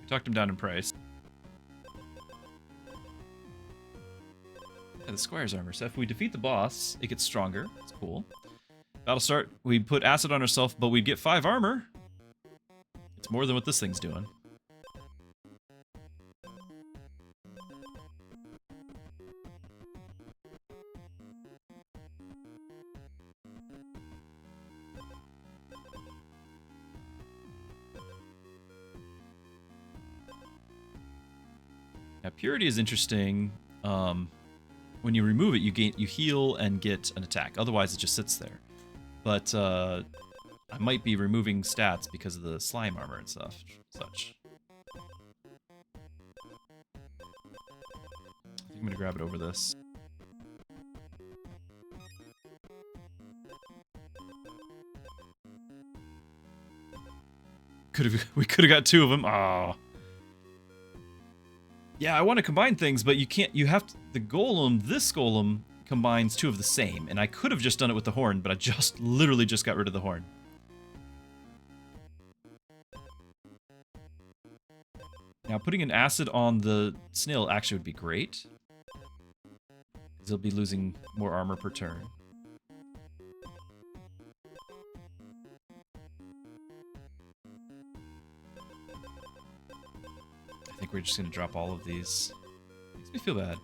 Talked him down in price. Yeah, the Squire's armor. So if we defeat the boss, it gets stronger. It's cool. Battle start, we put acid on ourselves, but we get 5 armor. It's more than what this thing's doing. Purity is interesting. When you remove it, you heal and get an attack. Otherwise, it just sits there. But I might be removing stats because of the slime armor and such. I think I'm gonna grab it over this. We could have got 2 of them. Oh. Yeah, I want to combine things, but you can't. You have to. The golem, this golem, combines 2 of the same, and I could have just done it with the horn, but I literally just got rid of the horn. Now, putting an acid on the snail actually would be great, because he'll be losing more armor per turn. I think we're just going to drop all of these. Makes me feel bad.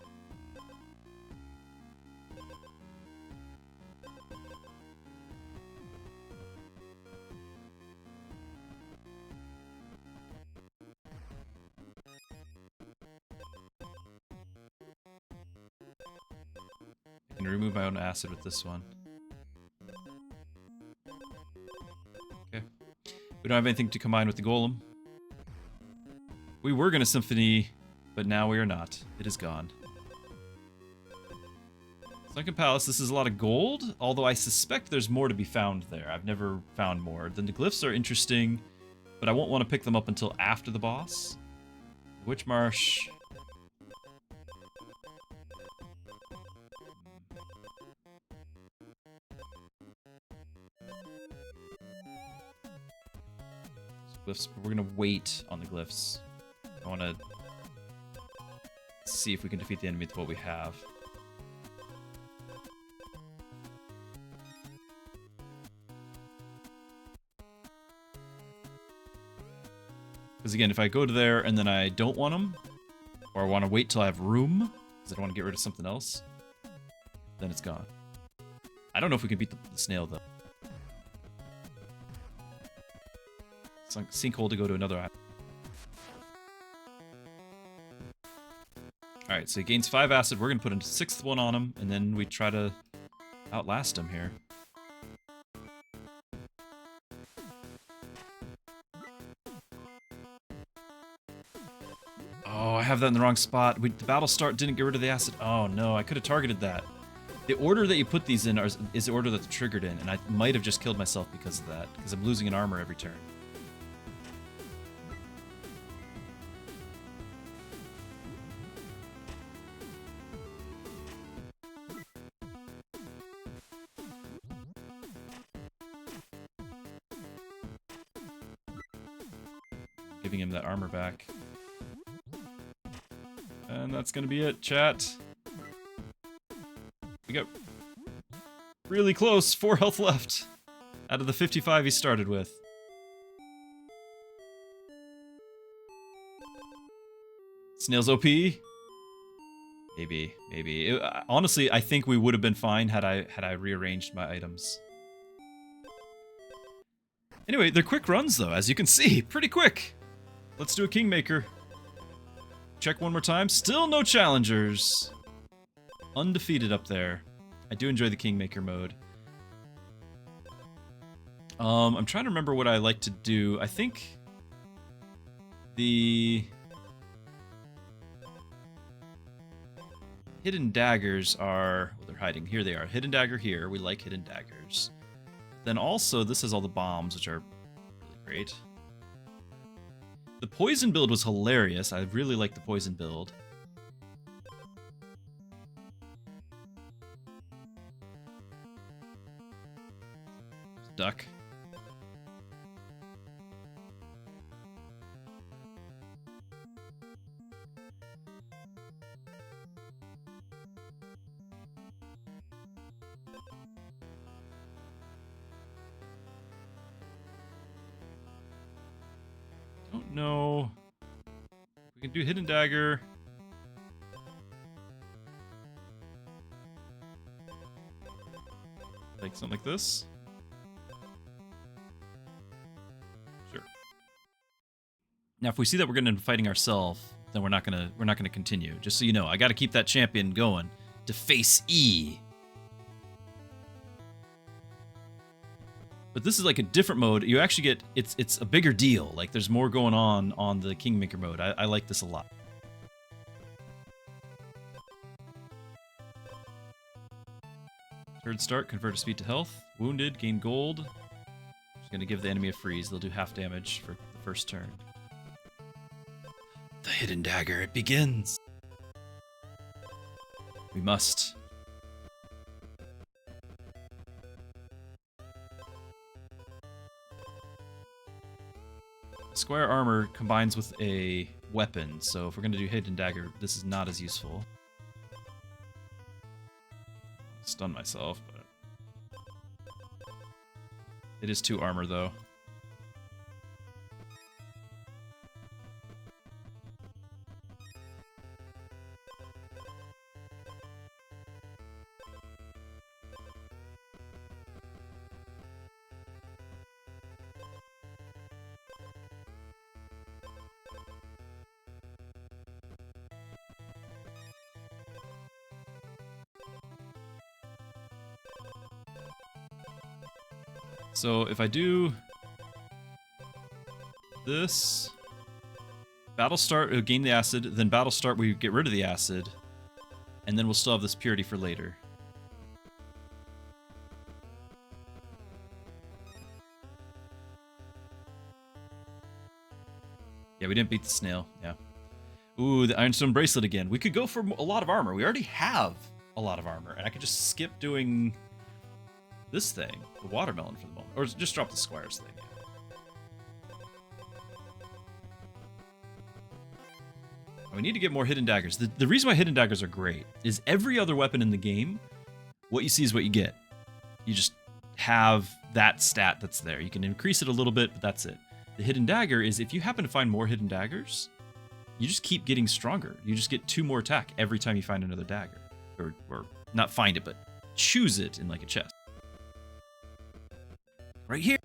I can remove my own acid with this one. Okay. We don't have anything to combine with the golem. We were going to symphony, but now we are not. It is gone. Sunken Palace, this is a lot of gold, although I suspect there's more to be found there. I've never found more. The glyphs are interesting, but I won't want to pick them up until after the boss. Witch Marsh. Glyphs, but we're going to wait on the glyphs. I want to see if we can defeat the enemy with what we have. Because again, if I go to there and then I don't want them, or I want to wait till I have room, because I don't want to get rid of something else, then it's gone. I don't know if we can beat the snail, though. Sinkhole to go to another island. Alright, so he gains 5 acid. We're going to put a 6th one on him, and then we try to outlast him here. Oh, I have that in the wrong spot. The battle start didn't get rid of the acid. Oh no, I could have targeted that. The order that you put these in is the order that's triggered in, and I might have just killed myself because of that, because I'm losing an armor every turn. Giving him that armor back. And that's gonna be it, chat. We got really close. 4 health left out of the 55 he started with. Snail's OP? Maybe. Honestly, I think we would have been fine had I rearranged my items. Anyway, they're quick runs though, as you can see. Pretty quick. Let's do a Kingmaker. Check one more time. Still no challengers. Undefeated up there. I do enjoy the Kingmaker mode. I'm trying to remember what I like to do. I think the hidden daggers are... Well, they're hiding. Here they are. Hidden dagger here. We like hidden daggers. Then also, this has all the bombs, which are really great. The poison build was hilarious. I really like the poison build. Duck. Don't know. We can do hidden dagger. Like something like this. Sure. Now, if we see that we're going to be fighting ourselves, then we're not gonna continue. Just so you know, I got to keep that champion going to face E. But this is like a different mode. You actually get it's a bigger deal. Like there's more going on the Kingmaker mode. I like this a lot. Third start, convert a speed to health. Wounded, gain gold. Just gonna give the enemy a freeze. They'll do half damage for the first turn. The hidden dagger, it begins. We must. Square armor combines with a weapon, so if we're going to do hidden dagger, this is not as useful. Stun myself, but it is 2 armor though. So if I do this, battle start, it'll gain the acid, then battle start, we get rid of the acid, and then we'll still have this purity for later. Yeah, we didn't beat the snail, yeah. Ooh, the Ironstone Bracelet again. We could go for a lot of armor. We already have a lot of armor, and I could just skip doing this thing, the watermelon for the moment. Or just drop the squares thing. We need to get more hidden daggers. The reason why hidden daggers are great is every other weapon in the game, what you see is what you get. You just have that stat that's there. You can increase it a little bit, but that's it. The hidden dagger is if you happen to find more hidden daggers, you just keep getting stronger. You just get 2 more attack every time you find another dagger. Or not find it, but choose it in like a chest. Right here.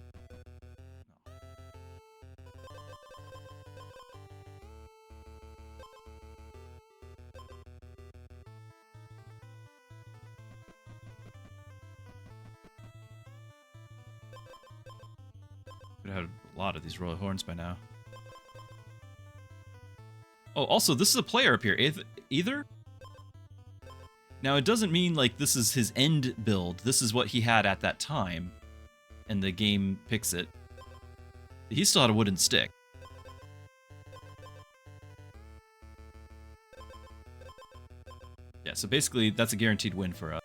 Could have had a lot of these royal horns by now. Oh, also, this is a player up here. Either? Now, it doesn't mean like this is his end build. This is what he had at that time. And the game picks it. He still had a wooden stick. Yeah, so basically, that's a guaranteed win for us.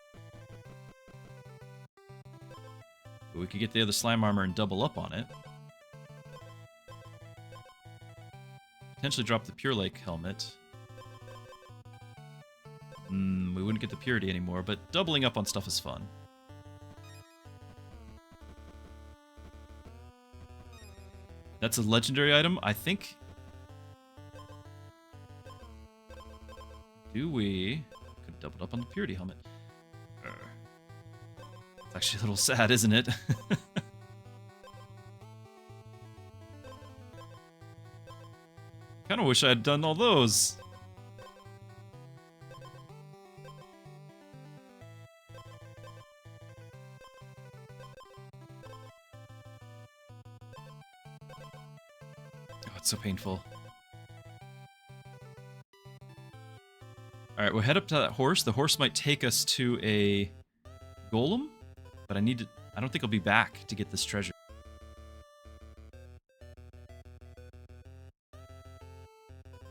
But we could get the other slime armor and double up on it. Potentially drop the Pure Lake helmet. We wouldn't get the purity anymore, but doubling up on stuff is fun. That's a legendary item, I think. Do we? Could have doubled up on the purity helmet. It's actually a little sad, isn't it? Kind of wish I had done all those. Oh, it's so painful. Alright, we'll head up to that horse. The horse might take us to a golem, but I don't think I'll be back to get this treasure.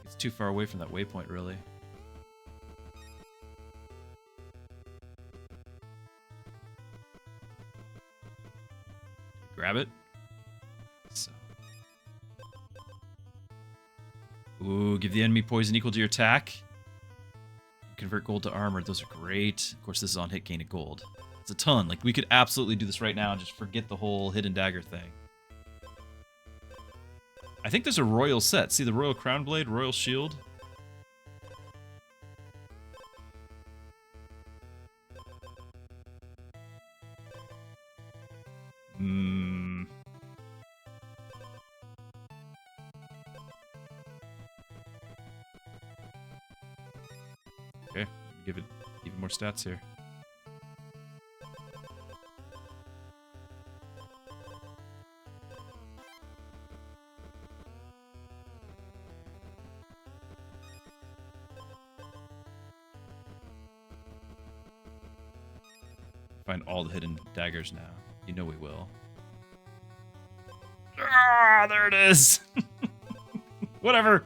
It's too far away from that waypoint, really. Grab it. So. Ooh, give the enemy poison equal to your attack. Convert gold to armor. Those are great. Of course, this is on hit gain of gold. It's a ton. Like, we could absolutely do this right now and just forget the whole hidden dagger thing. I think there's a royal set. See the royal crown blade, royal shield? Okay, give it even more stats here. Find all the hidden daggers now. You know we will. Ah, there it is. Whatever.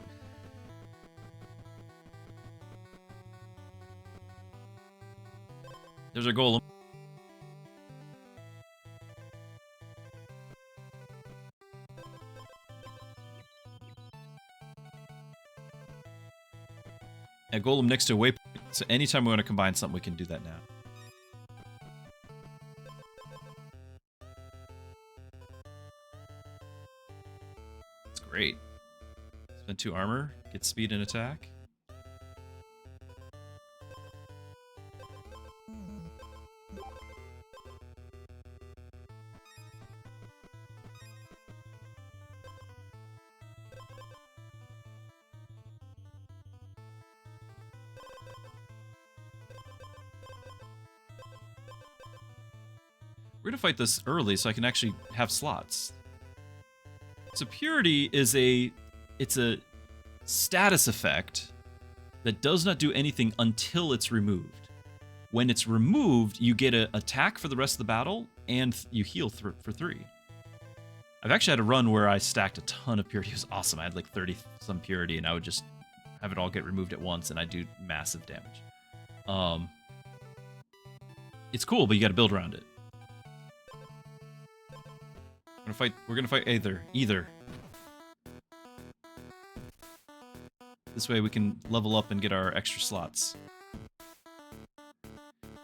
There's our golem. A golem next to a waypoint. So anytime we want to combine something, we can do that now. That's great. Spend 2 armor, get speed and attack. We're gonna fight this early so I can actually have slots. So purity is it's a status effect that does not do anything until it's removed. When it's removed, you get an attack for the rest of the battle, and you heal for 3. I've actually had a run where I stacked a ton of purity. It was awesome. I had like 30 some purity, and I would just have it all get removed at once, and I do massive damage. It's cool, but you got to build around it. We're gonna fight either. This way we can level up and get our extra slots.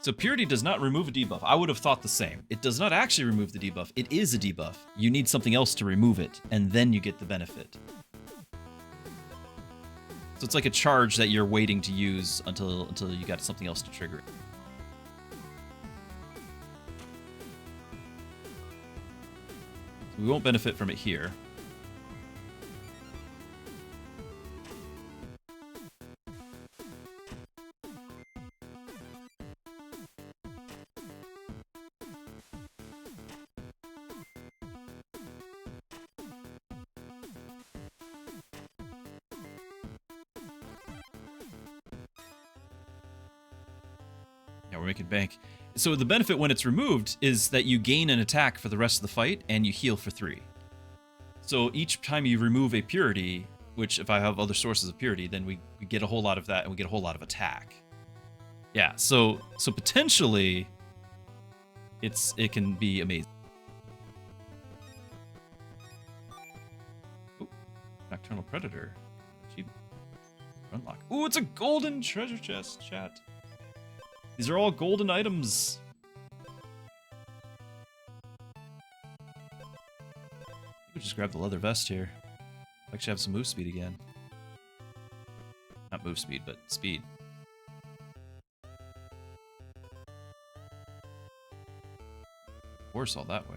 So purity does not remove a debuff. I would have thought the same. It does not actually remove the debuff. It is a debuff. You need something else to remove it, and then you get the benefit. So it's like a charge that you're waiting to use until you got something else to trigger it. We won't benefit from it here. Yeah, we're making bank. So the benefit when it's removed is that you gain an attack for the rest of the fight, and you heal for 3. So each time you remove a purity, which if I have other sources of purity, then we get a whole lot of that, and we get a whole lot of attack. Yeah, so potentially, it can be amazing. Ooh, Nocturnal Predator. Achievement. Unlock. Ooh, it's a golden treasure chest, chat. These are all golden items. We'll just grab the leather vest here. Actually have some move speed again. Not move speed, but speed. Horse all that way.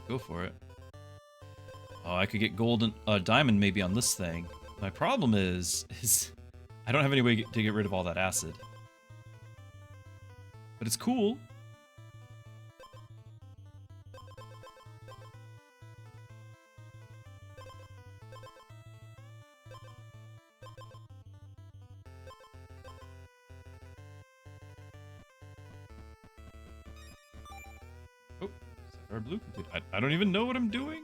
Go for it. Oh, I could get golden diamond maybe on this thing. My problem is I don't have any way to get rid of all that acid. But it's cool. Oh, is that our blue complete? I don't even know what I'm doing.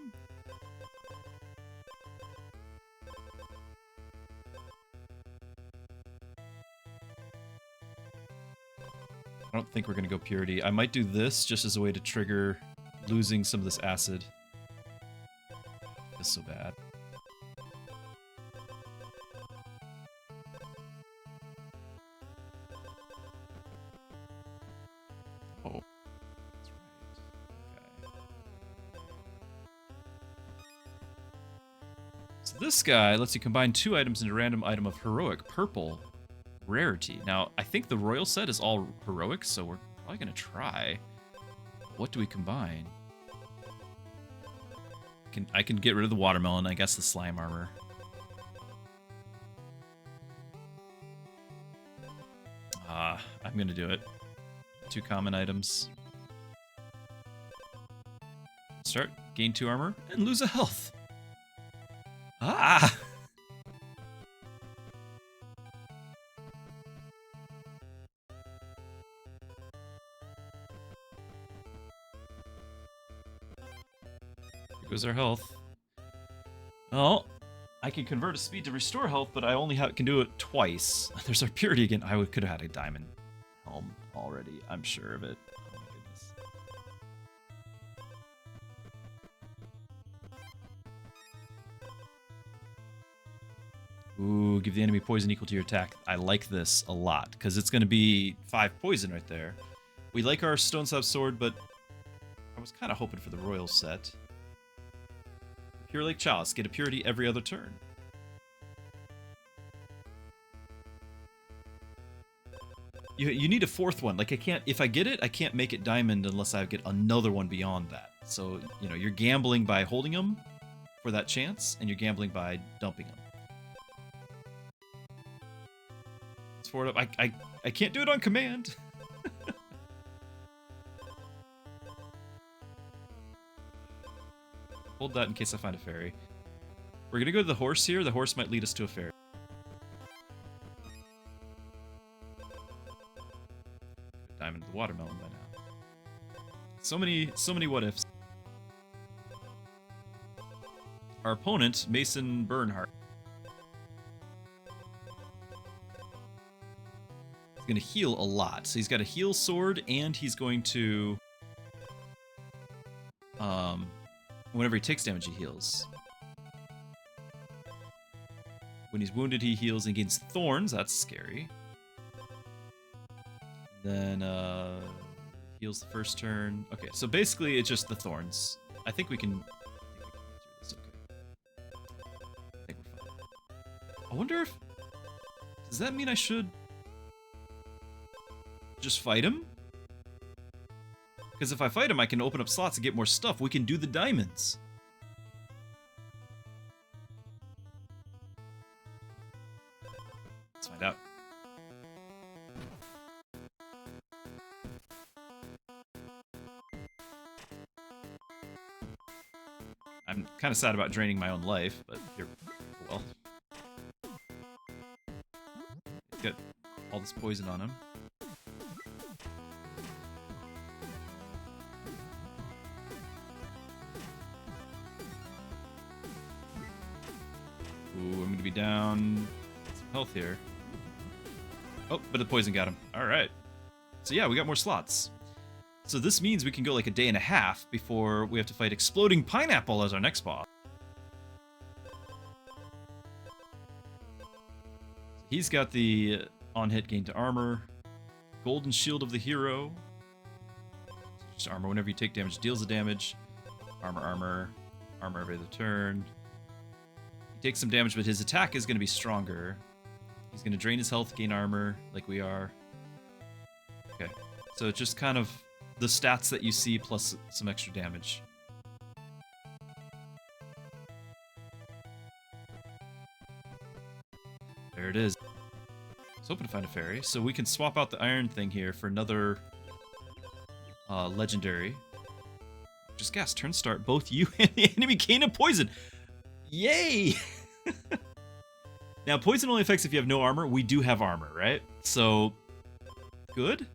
I don't think we're going to go purity. I might do this just as a way to trigger losing some of this acid. It's so bad. Oh. That's right. Okay. So this guy lets you combine 2 items into a random item of heroic purple rarity. Now, I think the royal set is all heroic, so we're probably going to try. What do we combine? I can get rid of the watermelon, I guess the slime armor. I'm gonna do it. 2 common items. Start, gain 2 armor, and lose a health. Ah! Here goes our health. Oh, I can convert a speed to restore health, but I only can do it twice. There's our purity again. I could have had a diamond helm already. I'm sure of it. Oh my goodness. Ooh, give the enemy poison equal to your attack. I like this a lot, because it's going to be 5 poison right there. We like our Stone Slab Sword, but I was kind of hoping for the Royal set. Pure Lake Chalice. Get a purity every other turn. You need a 4th one. Like, I can't... If I get it, I can't make it diamond unless I get another one beyond that. So, you know, you're gambling by holding them for that chance, and you're gambling by dumping them. Let's forward up. I can't do it on command. Hold that in case I find a fairy. We're gonna go to the horse here. The horse might lead us to a fairy. Diamond the watermelon by now. So many what ifs. Our opponent, Mason Bernhardt, is gonna heal a lot. So he's got a heal sword, and he's going to whenever he takes damage, he heals. When he's wounded, he heals and gains thorns. That's scary. Then, heals the first turn. Okay, so basically it's just the thorns. I think we can get through this okay. I think we're fine. I wonder if... Does that mean I should just fight him? Because if I fight him, I can open up slots and get more stuff. We can do the diamonds. Let's find out. I'm kind of sad about draining my own life, but here, well. He's got all this poison on him. Ooh, I'm gonna be down some health here. Oh, but the poison got him. Alright. So yeah, we got more slots. So this means we can go like a day and a half before we have to fight Exploding Pineapple as our next boss. He's got the on-hit gain to armor. Golden Shield of the Hero. Just armor whenever you take damage, deals the damage. Armor every other turn. He takes some damage, but his attack is going to be stronger. He's going to drain his health, gain armor, like we are. Okay, so it's just kind of the stats that you see plus some extra damage. There it is. I was hoping to find a fairy, so we can swap out the iron thing here for another legendary. Just gas, turn start, both you and the enemy gain a poison. Yay! Now, poison only affects if you have no armor. We do have armor, right? So, good.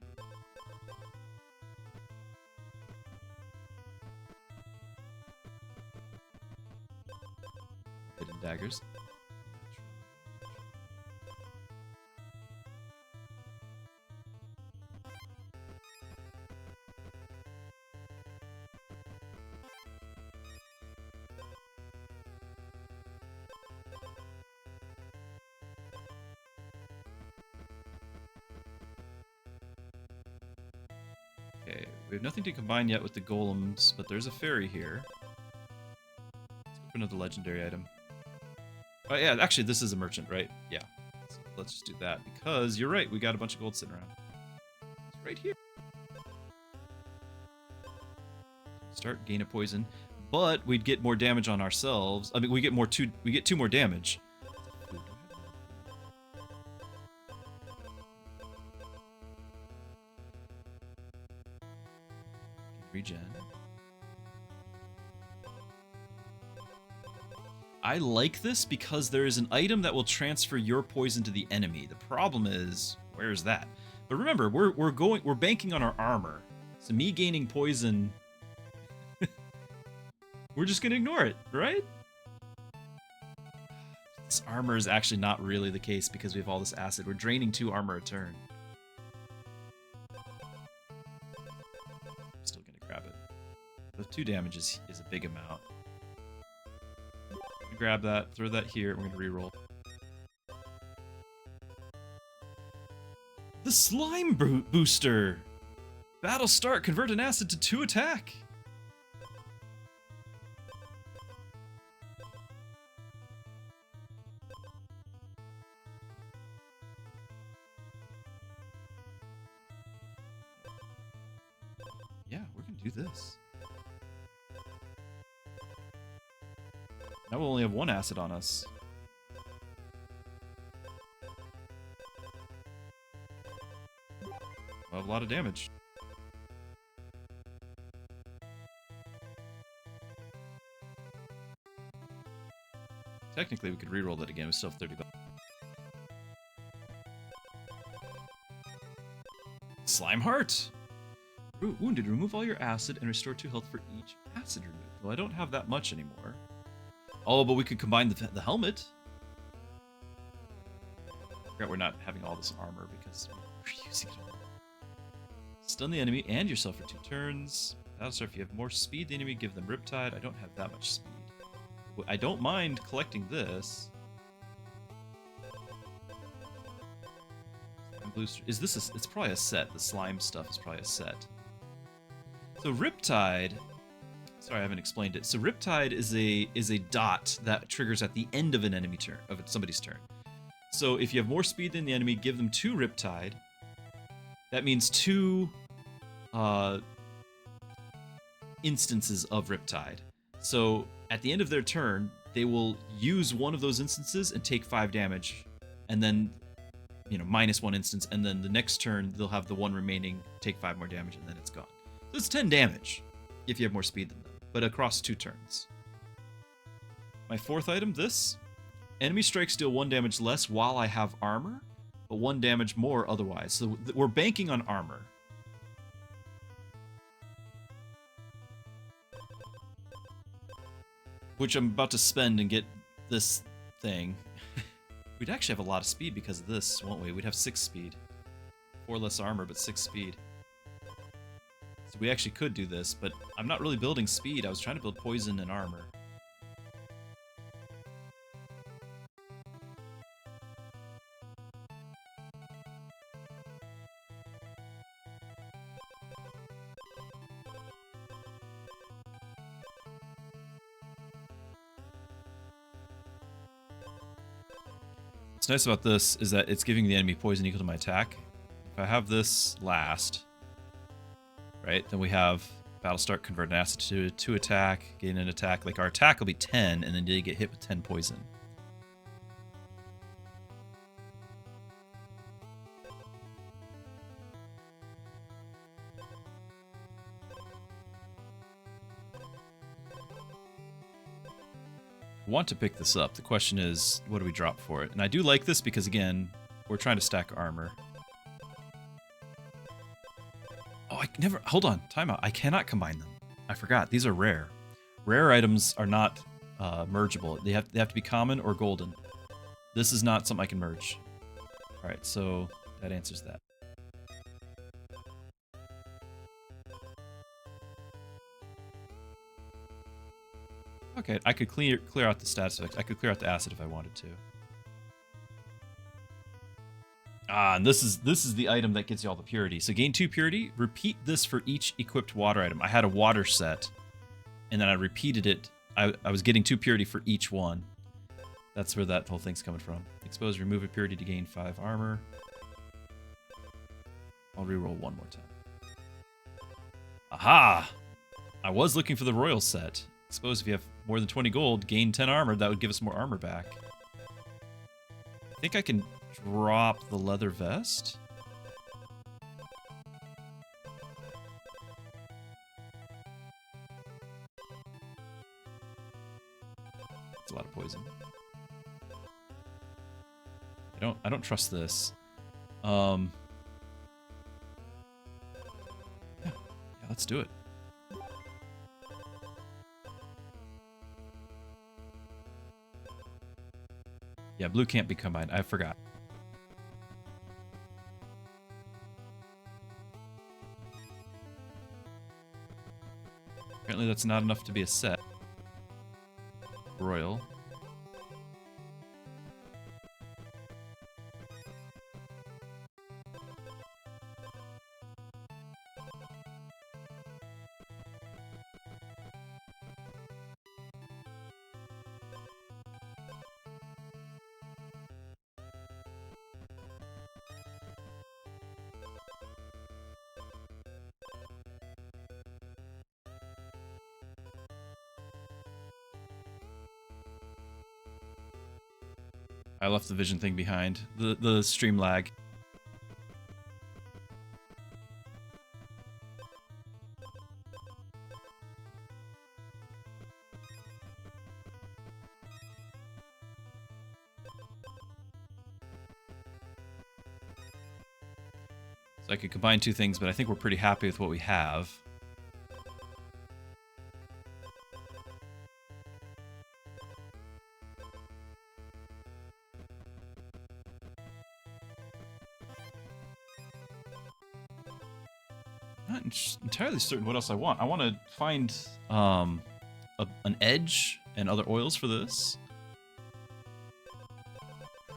Hidden daggers. Okay, we have nothing to combine yet with the golems, but there's a fairy here. Let's open another legendary item. Oh yeah, actually this is a merchant, right? Yeah. So let's just do that, because you're right, we got a bunch of gold sitting around. It's right here. Start, gain a poison, but we'd get more damage on ourselves. I mean, we get 2 more damage. Regen. I like this because there is an item that will transfer your poison to the enemy. The problem is, where's that? But remember, we're banking on our armor. So me gaining poison, we're just gonna ignore it, right? This armor is actually not really the case because we have all this acid. We're draining 2 armor a turn. I'm still gonna grab it. The 2 damage is a big amount. Grab that, throw that here, and we're gonna reroll. The slime booster! Battle start, convert an acid to 2 attack! Yeah, we're gonna do this. Now we'll only have 1 acid on us. We'll have a lot of damage. Technically, we could reroll that again. We still have 30 bucks. Slime Heart! Wounded, remove all your acid and restore 2 health for each acid removed. Well, I don't have that much anymore. Oh, but we could combine the helmet. I forgot we're not having all this armor because we're using it all. Stun the enemy and yourself for 2 turns. Battlestar, if you have more speed than the enemy, give them Riptide. I don't have that much speed. I don't mind collecting this. Is this it's probably a set. The slime stuff is probably a set. So Riptide, sorry I haven't explained it. So Riptide is a dot that triggers at the end of an enemy turn, of somebody's turn. So if you have more speed than the enemy, give them 2 Riptide. That means 2 instances of Riptide. So at the end of their turn, they will use one of those instances and take 5 damage, and then, you know, minus 1 instance, and then the next turn they'll have the 1 remaining, take 5 more damage, and then it's gone. So it's 10 damage if you have more speed than them, but across 2 turns. My 4th item, this. Enemy strikes deal 1 damage less while I have armor, but 1 damage more otherwise. So we're banking on armor. Which I'm about to spend and get this thing. We'd actually have a lot of speed because of this, won't we? We'd have 6 speed. 4 less armor, but 6 speed. So we actually could do this, but I'm not really building speed. I was trying to build poison and armor. What's nice about this is that it's giving the enemy poison equal to my attack. If I have this last, right, then we have battle start, convert an acid to 2 attack, gain an attack. Like our attack will be 10, and then they get hit with 10 poison. Want to pick this up. The question is, what do we drop for it? And I do like this because, again, we're trying to stack armor. Oh, I never... Hold on. Timeout. I cannot combine them. I forgot. These are rare. Rare items are not mergeable. They have to be common or golden. This is not something I can merge. All right, so that answers that. Okay, I could clear out the stats effect. I could clear out the acid if I wanted to. Ah, and this is the item that gets you all the purity. So gain 2 purity. Repeat this for each equipped water item. I had a water set, and then I repeated it. I was getting 2 purity for each one. That's where that whole thing's coming from. Expose, remove a purity to gain 5 armor. I'll reroll 1 more time. Aha! I was looking for the royal set. Suppose if you have more than 20 gold, gain 10 armor, that would give us more armor back. I think I can drop the leather vest. don't trust this. Yeah, let's do it. Yeah, blue can't be combined. I forgot. Apparently that's not enough to be a set. Royal. I left the vision thing behind. The stream lag. So I could combine two things, but I think we're pretty happy with what we have. Not entirely certain what else I want. I want to find an edge and other oils for this.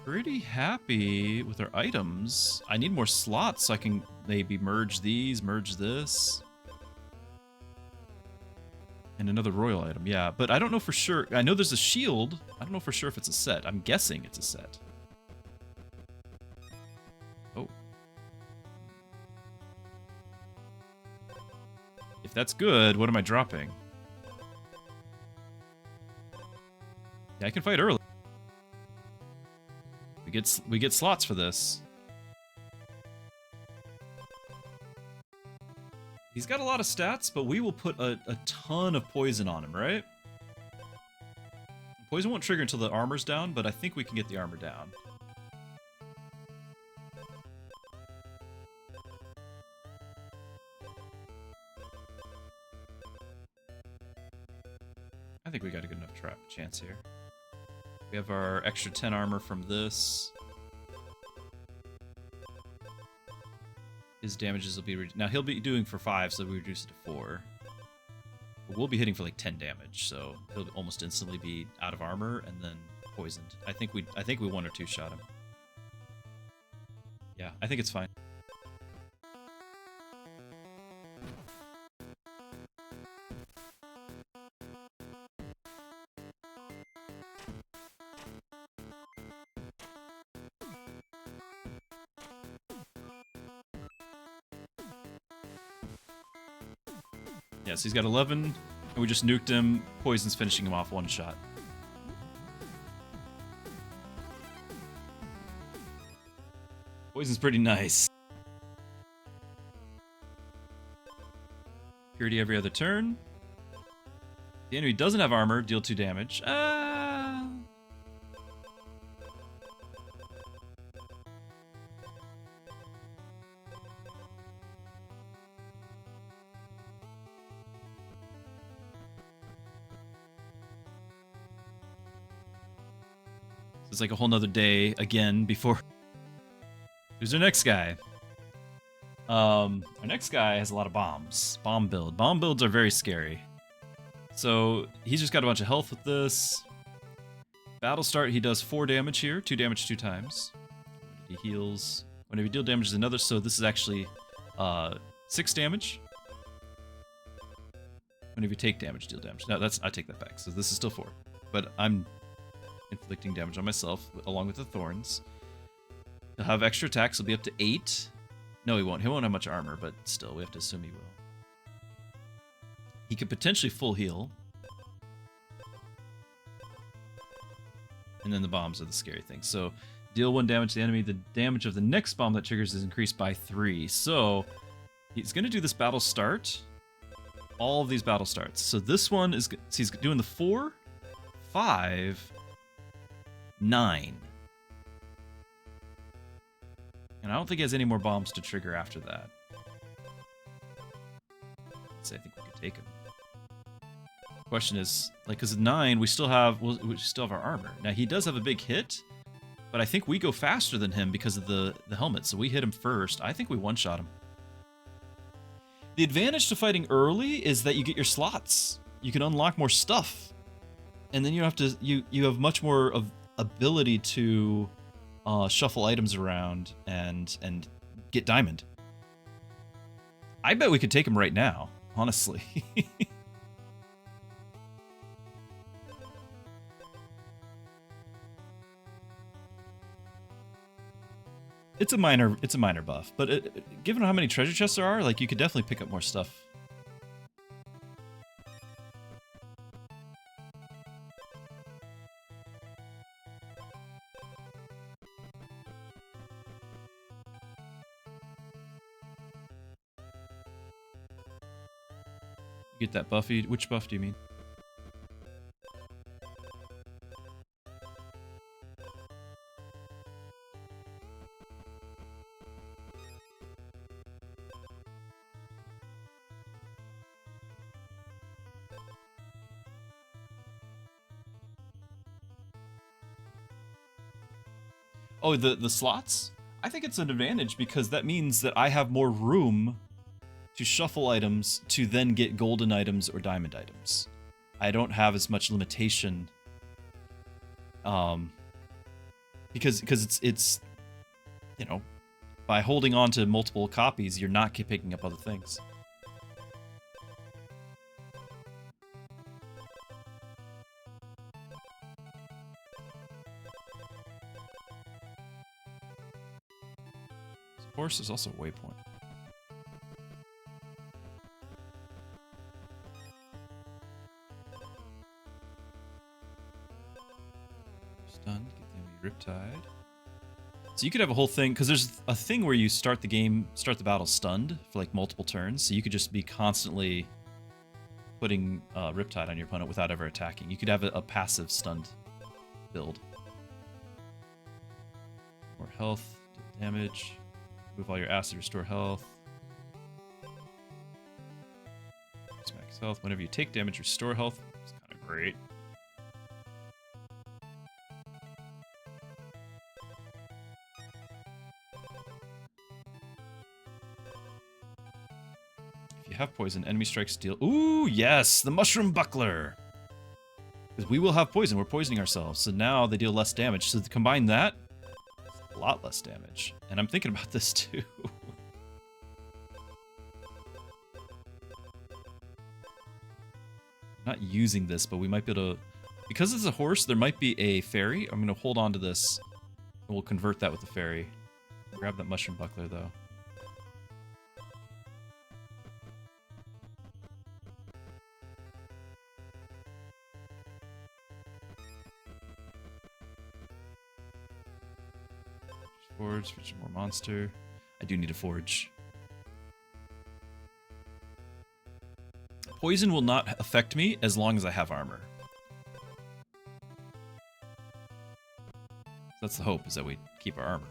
Pretty happy with our items. I need more slots so I can maybe merge these, merge this. And another royal item, yeah. But I don't know for sure. I know there's a shield. I don't know for sure if it's a set. I'm guessing it's a set. Oh. If that's good, what am I dropping? Yeah, I can fight early. We get slots for this. He's got a lot of stats, but we will put a ton of poison on him, right? Poison won't trigger until the armor's down, but I think we can get the armor down. I think we got a good enough chance here. We have our extra 10 armor from this. His damages will be... Now, he'll be doing for 5, so we reduce it to 4. But we'll be hitting for like 10 damage, so he'll almost instantly be out of armor and then poisoned. I think we 1 or 2 shot him. Yeah, I think it's fine. Yeah, so he's got 11, and we just nuked him. Poison's finishing him off 1 shot. Poison's pretty nice. Purity every other turn. The enemy doesn't have armor, deal 2 damage. It's like a whole nother day again before. Who's our next guy? Our next guy has a lot of bombs. Bomb build. Bomb builds are very scary. So he's just got a bunch of health with this. Battle start, he does 4 damage here. 2 damage 2 times. He heals. Whenever you deal damage is another, so this is actually 6 damage. Whenever you take damage, deal damage. No, I take that back. So this is still 4. But I'm inflicting damage on myself along with the thorns. He'll have extra attacks. He'll be up to 8. No, he won't. He won't have much armor, but still, we have to assume he will. He could potentially full heal. And then the bombs are the scary thing. So, deal 1 damage to the enemy. The damage of the next bomb that triggers is increased by 3. So, he's going to do this battle start. All of these battle starts. So this one is... He's doing the 4, 5... 9. And I don't think he has any more bombs to trigger after that. So I think we could take him. Question is, like, because 9, we still have our armor. Now he does have a big hit, but I think we go faster than him because of the helmet. So we hit him first. I think we one-shot him. The advantage to fighting early is that you get your slots. You can unlock more stuff, and then you have to you have much more of ability to shuffle items around and get diamond. I bet we could take him right now, honestly. It's a minor buff, but given how many treasure chests there are, like, you could definitely pick up more stuff. You get that buffy. Which buff do you mean? Oh, the slots? I think it's an advantage because that means that I have more room to shuffle items to then get golden items or diamond items. I don't have as much limitation because it's you know, by holding on to multiple copies, you're not picking up other things. Horse is also a waypoint. Stunned, get the enemy riptide. So you could have a whole thing, because there's a thing where you start the battle stunned for like multiple turns, so you could just be constantly putting riptide on your opponent without ever attacking. You could have a passive stunned build. More health, deal damage. Move all your acid, restore health. Max health. Whenever you take damage, restore health. It's kind of great. If you have poison, enemy strikes deal. Ooh, yes, the mushroom buckler. Because we will have poison. We're poisoning ourselves. So now they deal less damage. So to combine that, a lot less damage. And I'm thinking about this too. I'm not using this, but we might be able to... Because it's a horse, there might be a fairy. I'm going to hold on to this, and we'll convert that with the fairy. Grab that mushroom buckler, though. Forge, which is more monster. I do need a forge. Poison will not affect me as long as I have armor. That's the hope, is that we keep our armor.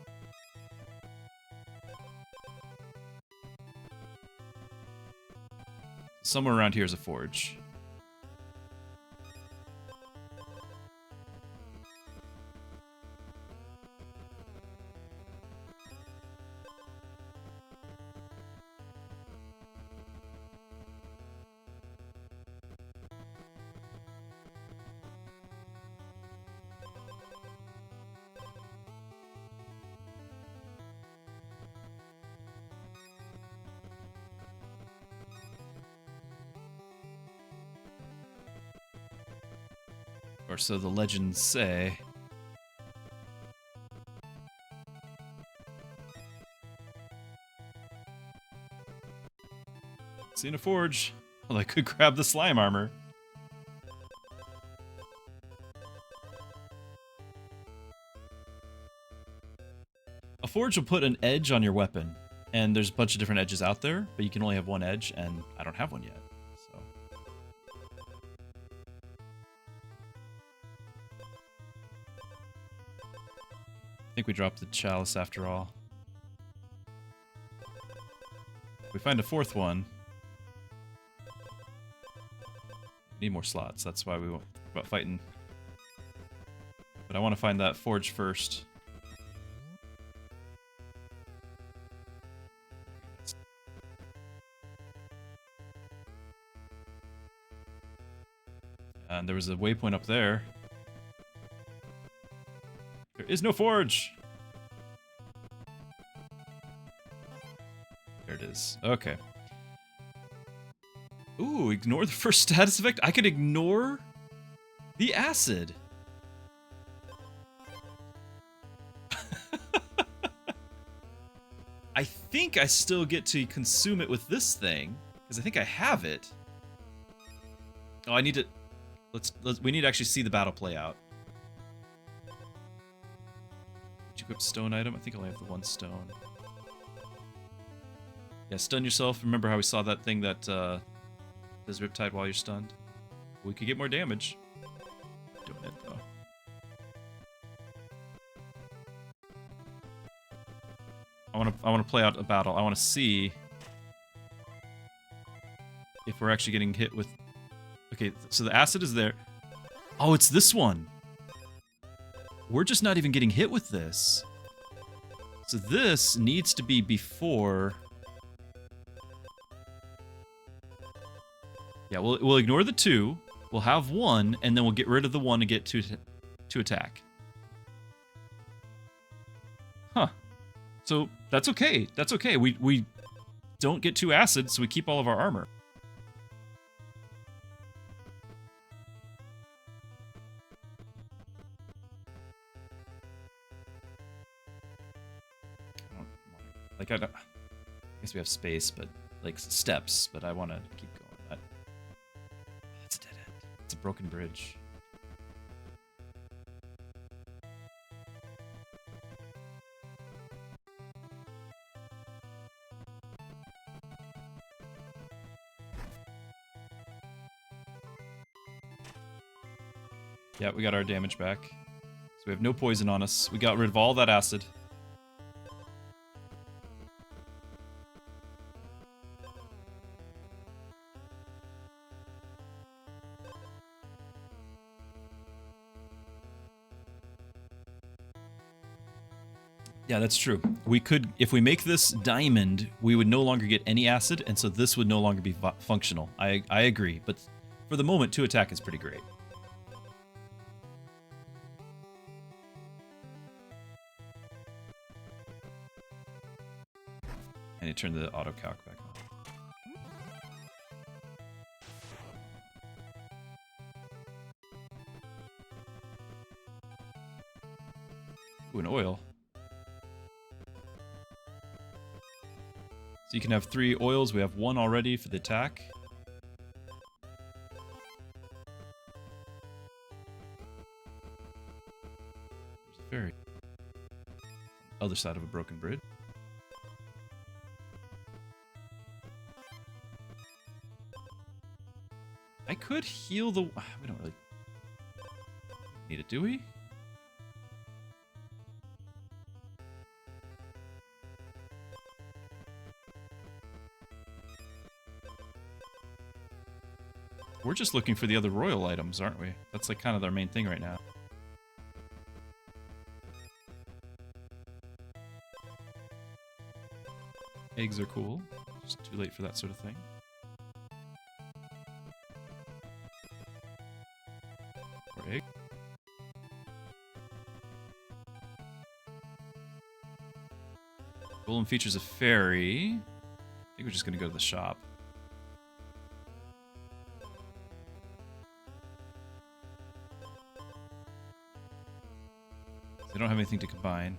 Somewhere around here is a forge. Or so the legends say. Seen a forge. Well, I could grab the slime armor. A forge will put an edge on your weapon, and there's a bunch of different edges out there, but you can only have one edge, and I don't have one yet. I think we dropped the chalice after all. If we find a fourth one, we need more slots. That's why we won't about fighting. But I want to find that forge first. And there was a waypoint up there. There is no forge! There it is. Okay. Ooh, ignore the first status effect? I could ignore the acid. I think I still get to consume it with this thing, because I think I have it. Oh, I need to... we need to actually see the battle play out. Did you equip stone item? I think I only have the one stone. Yeah, stun yourself. Remember how we saw that thing that does Riptide while you're stunned? We could get more damage. Doing it though. I want to play out a battle. I want to see if we're actually getting hit with... Okay, so the acid is there. Oh, it's this one. We're just not even getting hit with this. So this needs to be before... Yeah, we'll ignore the 2. We'll have 1, and then we'll get rid of the 1 to get to attack. Huh. So that's okay. That's okay. We don't get 2 acid, so we keep all of our armor. I guess we have space, but like steps, but I want to keep going. That's a dead end. It's a broken bridge. Yeah, we got our damage back. So we have no poison on us. We got rid of all that acid. Yeah, that's true. We could, if we make this diamond, we would no longer get any acid, and so this would no longer be functional. I agree, but for the moment, 2 attack is pretty great. I need to turn the auto calc back on. Ooh, an oil. So you can have 3 oils. We have 1 already for the attack. There's a ferry. Other side of a broken bridge. I could heal the... We don't really need it, do we? We're just looking for the other royal items, aren't we? That's like kind of our main thing right now. Eggs are cool. Just too late for that sort of thing. Or egg. Golem features a ferry. I think we're just gonna go to the shop. They don't have anything to combine.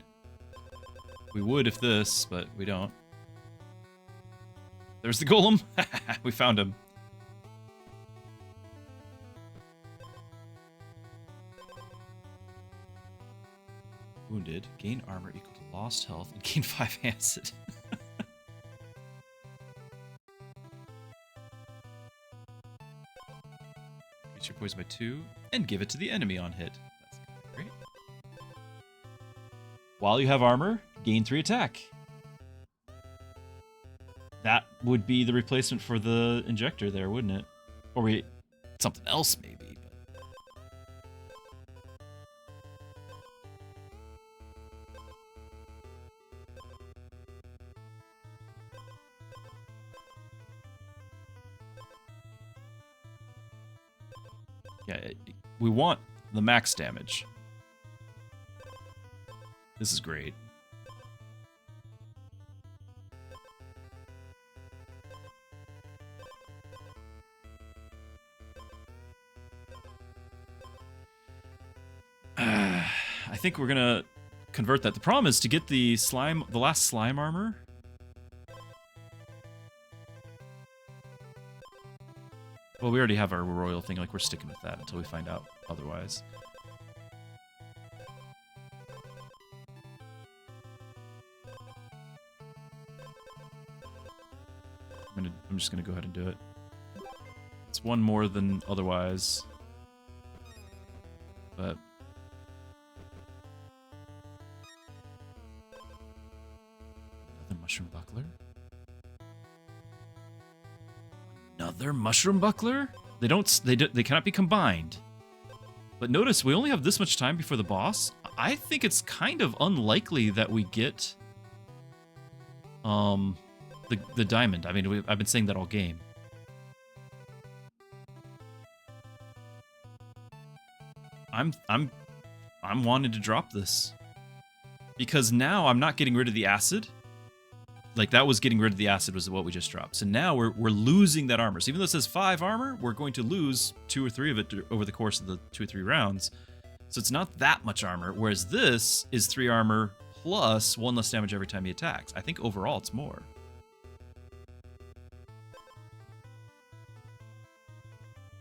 We would if this, but we don't. There's the golem! We found him. Wounded. Gain armor equal to lost health and gain 5 acid. Increase your poison by 2 and give it to the enemy on hit. That's kind of great. While you have armor, gain 3 attack. that would be the replacement for the injector there, wouldn't it? Or something else maybe. Yeah, we want the max damage. This is great. I think we're gonna convert that. The problem is to get the last slime armor. Well, we already have our royal thing. Like, we're sticking with that until we find out otherwise. I'm just gonna go ahead and do it. It's one more than otherwise, but another mushroom buckler. Another mushroom buckler? They cannot be combined. But notice we only have this much time before the boss. I think it's kind of unlikely that we get the diamond. I mean, I've been saying that all game. I'm wanting to drop this because now I'm not getting rid of the acid. Like, that was getting rid of the acid was what we just dropped. So now we're losing that armor. So even though it says 5 armor, we're going to lose 2 or 3 of it over the course of the 2 or 3 rounds. So it's not that much armor, whereas this is 3 armor plus 1 less damage every time he attacks. I think overall it's more.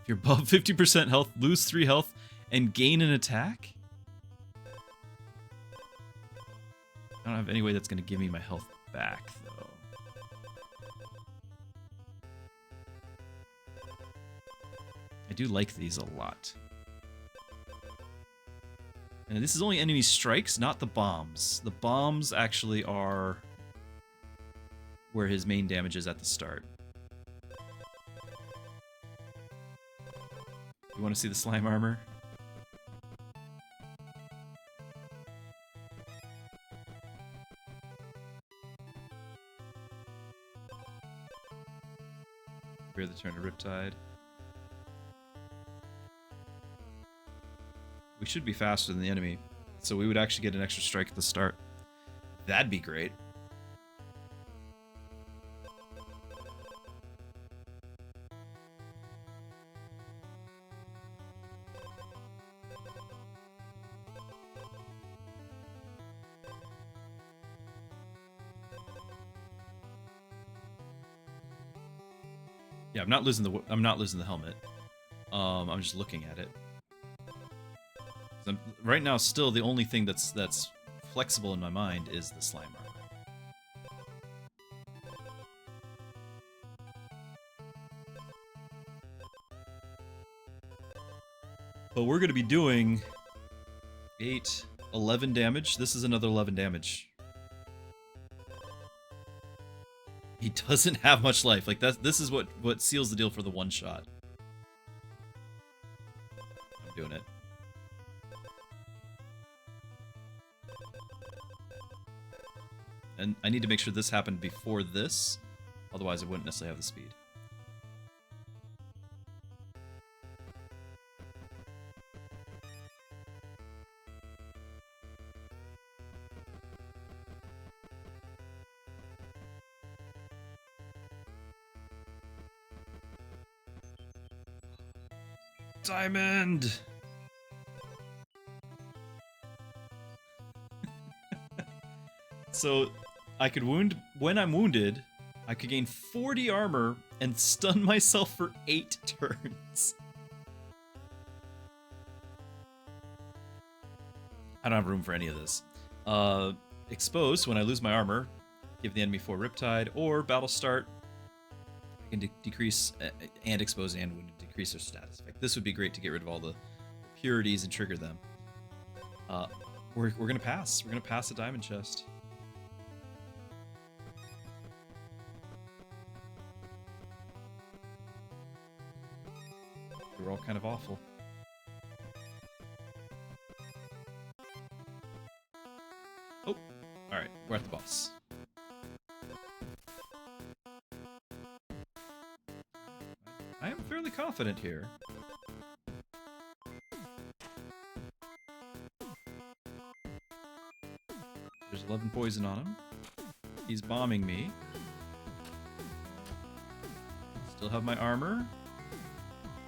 If you're above 50% health, lose 3 health, and gain an attack? I don't have any way that's going to give me my health back, though. I do like these a lot. And this is only enemy strikes, not the bombs. The bombs actually are where his main damage is at the start. You want to see the slime armor? Fear the turn to Riptide. We should be faster than the enemy, so we would actually get an extra strike at the start. That'd be great. Yeah, I'm not losing the helmet. I'm just looking at it. Right now, still the only thing that's flexible in my mind is the slime armor. But we're going to be doing 8, 11 damage. This is another 11 damage. He doesn't have much life. Like, this is what seals the deal for the one shot. I'm doing it. And I need to make sure this happened before this, otherwise I wouldn't necessarily have the speed. Diamond! So, I could when I'm wounded, I could gain 40 armor and stun myself for 8 turns. I don't have room for any of this. Exposed, when I lose my armor, give the enemy 4 Riptide, or battle start, I can decrease, and expose and wounded, decrease their status effect. This would be great to get rid of all the purities and trigger them. We're gonna pass. We're gonna pass the diamond chest. We're all kind of awful. Oh, alright, we're at the boss. I am fairly confident here. There's 11 poison on him. He's bombing me. Still have my armor.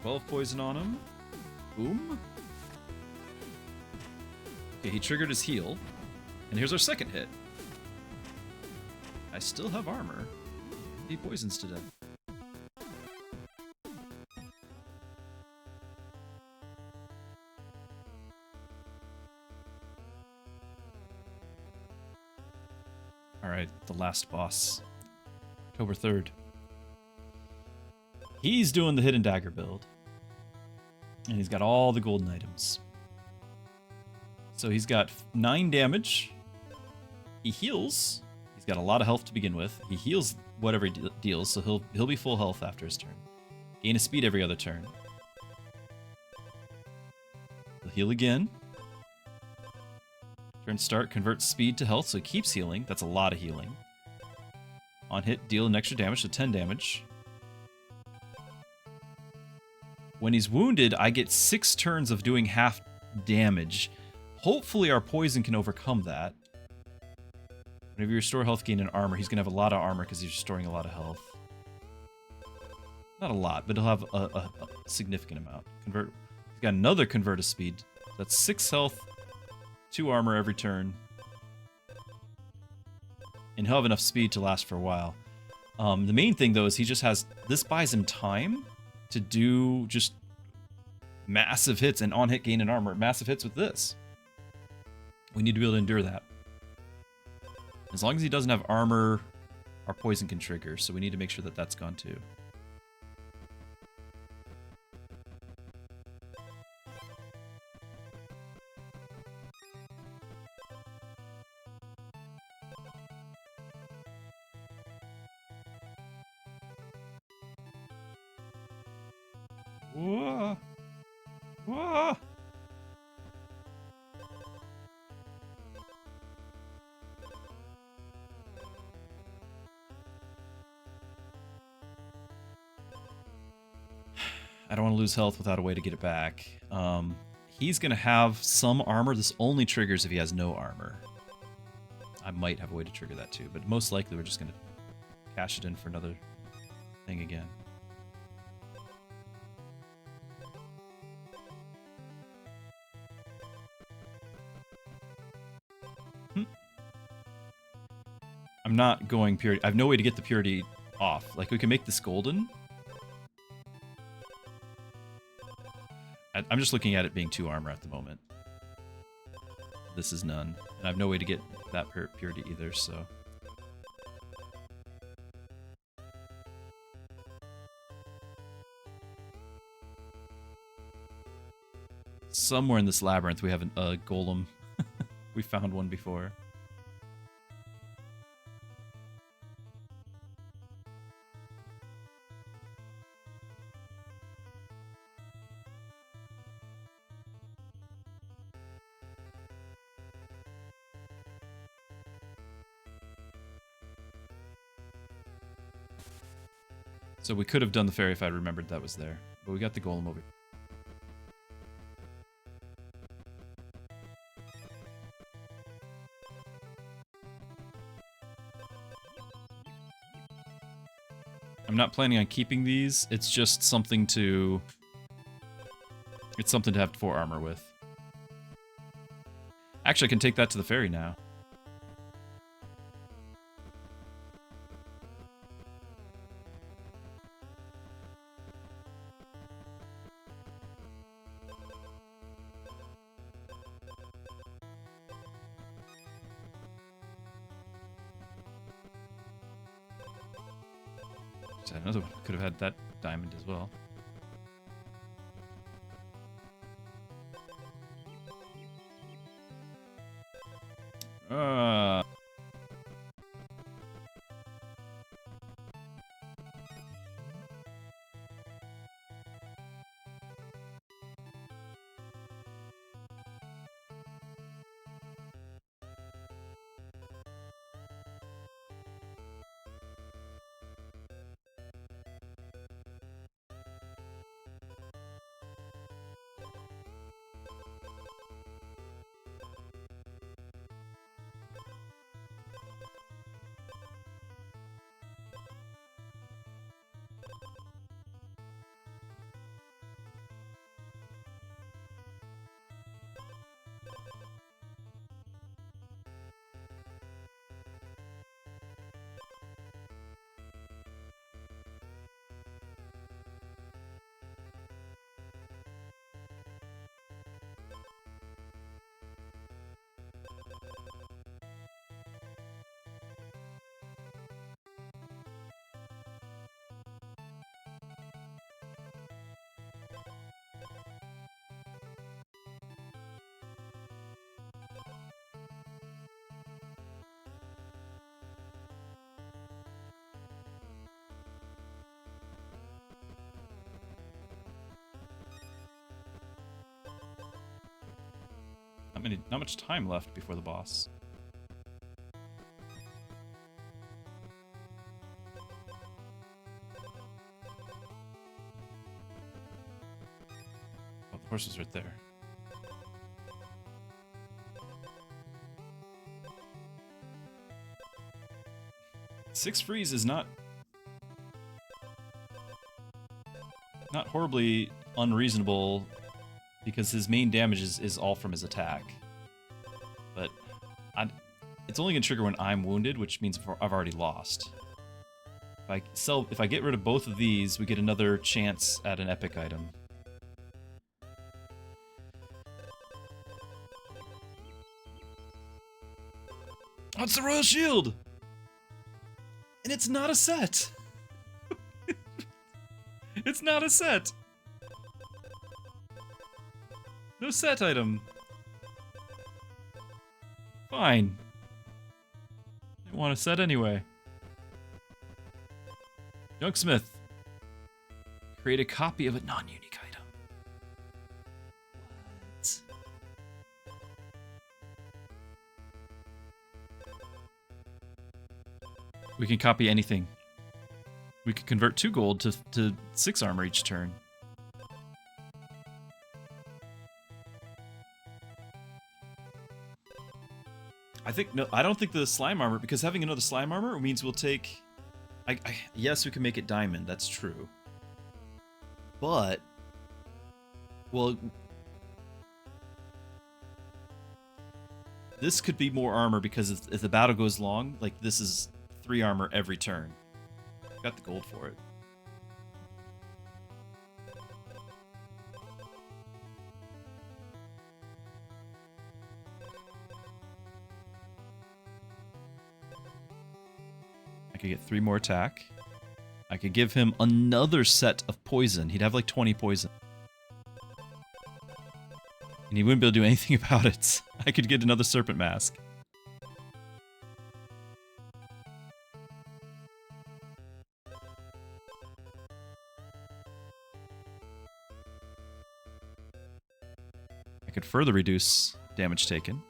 12 poison on him. Boom. Okay, he triggered his heal. And here's our second hit. I still have armor. He poisons to death. Alright, the last boss. October 3rd. He's doing the hidden dagger build. And he's got all the golden items. So he's got 9 damage. He heals. He's got a lot of health to begin with. He heals whatever he deals, so he'll be full health after his turn. Gain a speed every other turn. He'll heal again. Turn start, converts speed to health, so he keeps healing. That's a lot of healing. On hit, deal an extra damage, so 10 damage. When he's wounded, I get 6 turns of doing half damage. Hopefully our poison can overcome that. Whenever you restore health, gain an armor, he's going to have a lot of armor because he's restoring a lot of health. Not a lot, but he'll have a significant amount. He's got another convert of speed. That's 6 health, 2 armor every turn. And he'll have enough speed to last for a while. The main thing, though, is he just has... This buys him time to do just massive hits and on-hit gain in armor. Massive hits with this. We need to be able to endure that. As long as he doesn't have armor, our poison can trigger, so we need to make sure that that's gone too. Whoa! Whoa! I don't want to lose health without a way to get it back. He's going to have some armor. This only triggers if he has no armor. I might have a way to trigger that too, but most likely we're just going to cash it in for another thing again. I'm not going purity. I have no way to get the purity off. Like, we can make this golden. I'm just looking at it being 2 armor at the moment. This is none. And I have no way to get that purity either, so... Somewhere in this labyrinth we have a golem. We found one before. So we could have done the fairy if I remembered that was there. But we got the golem over here. I'm not planning on keeping these. It's just something to... It's something to have 4 armor with. Actually, I can take that to the fairy now. Another one could have had that diamond as well. Not much time left before the boss. Oh, the horse is right there. Six freeze is not horribly unreasonable because his main damage is all from his attack. But it's only gonna trigger when I'm wounded, which means I've already lost. If I get rid of both of these, we get another chance at an epic item. Oh, it's the Royal Shield! And it's not a set! It's not a set! No set item. Fine. I want a set anyway. Junksmith. Create a copy of a non-unique item. What? We can copy anything. We could convert 2 gold to 6 armor each turn. I don't think the slime armor, because having another slime armor means we'll take... yes, we can make it diamond, that's true. But... Well... This could be more armor because if the battle goes long, like this is 3 armor every turn. Got the gold for it. I could get 3 more attack. I could give him another set of poison. He'd have like 20 poison. And he wouldn't be able to do anything about it. I could get another serpent mask. I could further reduce damage taken.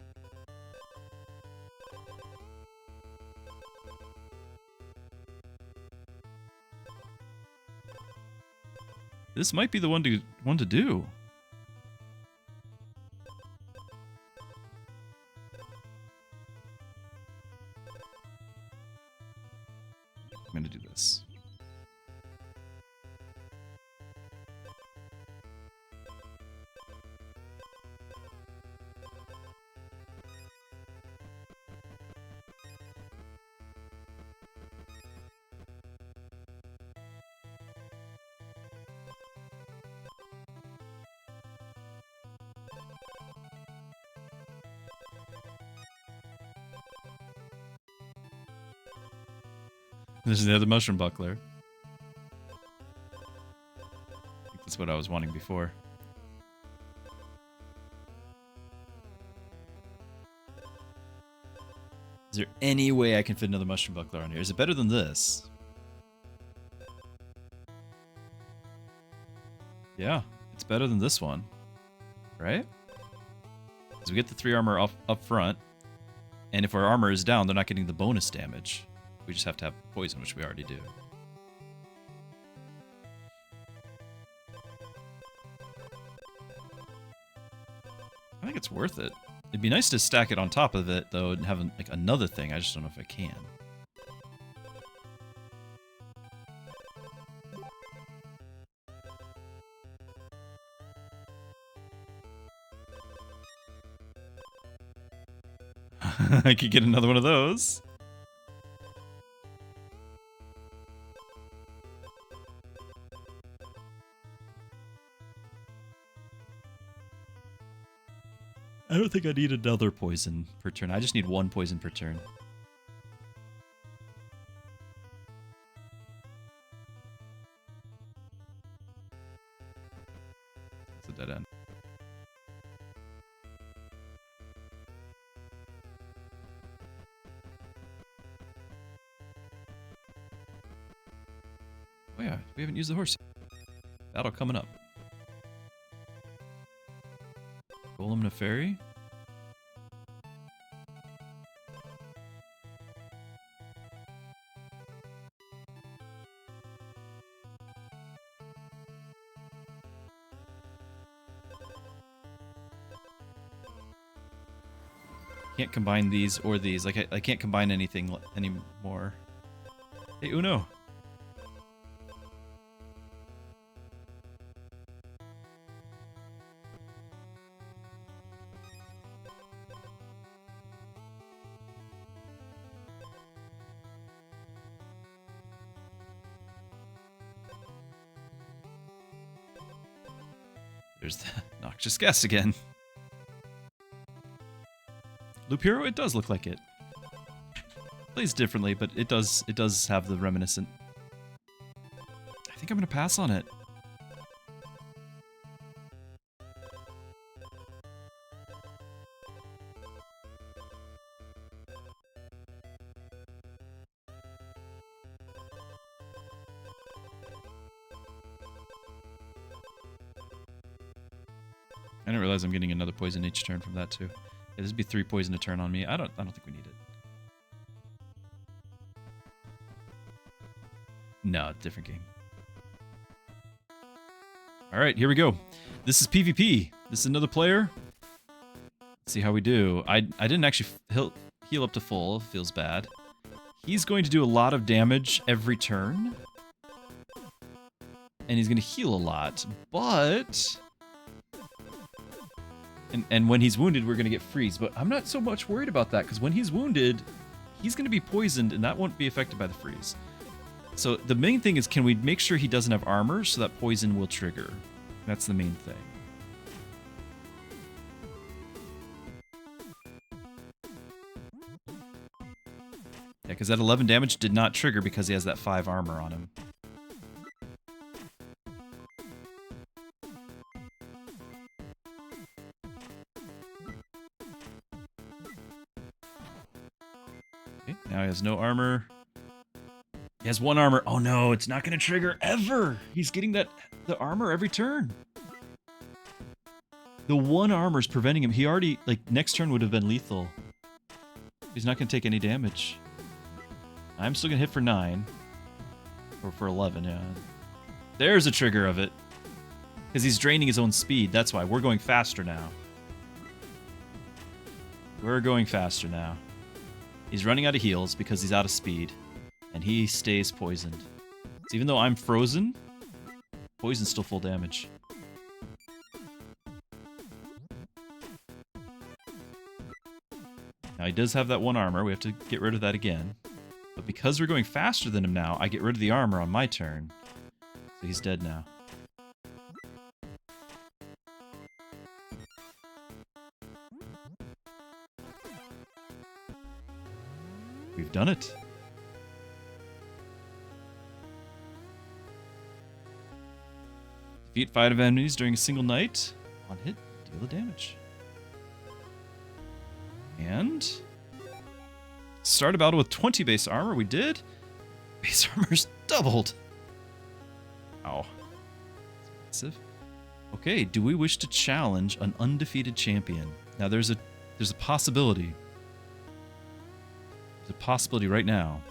This might be the one to do. I'm going to do this. This is the other mushroom buckler. I think that's what I was wanting before. Is there any way I can fit another mushroom buckler on here? Is it better than this? Yeah, it's better than this one. Right? Because we get the 3 armor up front. And if our armor is down, they're not getting the bonus damage. We just have to have poison, which we already do. I think it's worth it. It'd be nice to stack it on top of it, though, and have like another thing. I just don't know if I can. I could get another one of those. I don't think I need another poison per turn. I just need 1 poison per turn. It's a dead end. Oh yeah, we haven't used the horse. Battle coming up. Golem and a fairy. Can't combine these or these. Like, I can't combine anything anymore. Hey, Uno. There's the noxious gas again. Loop Hero, it does look like it. Plays differently, but it does have the reminiscent. I think I'm gonna pass on it. I didn't realize I'm getting another poison each turn from that too. Yeah, this would be 3 poison a turn on me. I don't think we need it. No, different game. All right, here we go. This is PvP. This is another player. Let's see how we do. I didn't actually heal up to full. Feels bad. He's going to do a lot of damage every turn. And he's going to heal a lot. But... And when he's wounded, we're going to get freeze. But I'm not so much worried about that, because when he's wounded, he's going to be poisoned, and that won't be affected by the freeze. So the main thing is, can we make sure he doesn't have armor so that poison will trigger? That's the main thing. Yeah, because that 11 damage did not trigger because he has that 5 armor on him. Okay, now he has no armor. He has 1 armor. Oh no, it's not going to trigger ever. He's getting the armor every turn. The 1 armor is preventing him. He already, like, next turn would have been lethal. He's not going to take any damage. I'm still going to hit for 9. Or for 11, yeah. There's a trigger of it. Because he's draining his own speed. That's why. We're going faster now. We're going faster now. He's running out of heals because he's out of speed. And he stays poisoned. So even though I'm frozen, poison's still full damage. Now he does have that 1 armor. We have to get rid of that again. But because we're going faster than him now, I get rid of the armor on my turn. So he's dead now. We've done it. Defeat 5 enemies during a single night. On hit, deal the damage. And... start a battle with 20 base armor. We did. Base armor's doubled. Ow. That's massive. Okay, do we wish to challenge an undefeated champion? Now there's a possibility. There's a possibility right now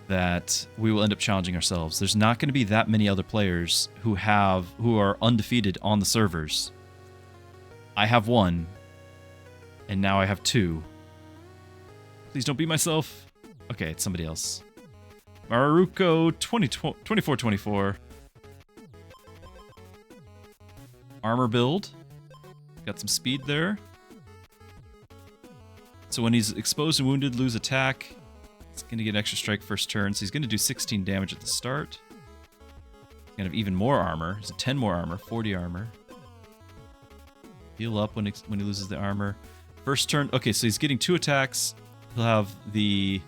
that we will end up challenging ourselves. There's not going to be that many other players who are undefeated on the servers. I have 1, and now I have 2. Please don't beat myself. Okay, it's somebody else. Maruko 2424. Armor build. Got some speed there. So when he's exposed and wounded, lose attack. He's going to get an extra strike first turn, so he's going to do 16 damage at the start. He's going to have even more armor. He's 10 more armor, 40 armor. Heal up when he loses the armor. First turn, okay, so he's getting 2 attacks. He'll have the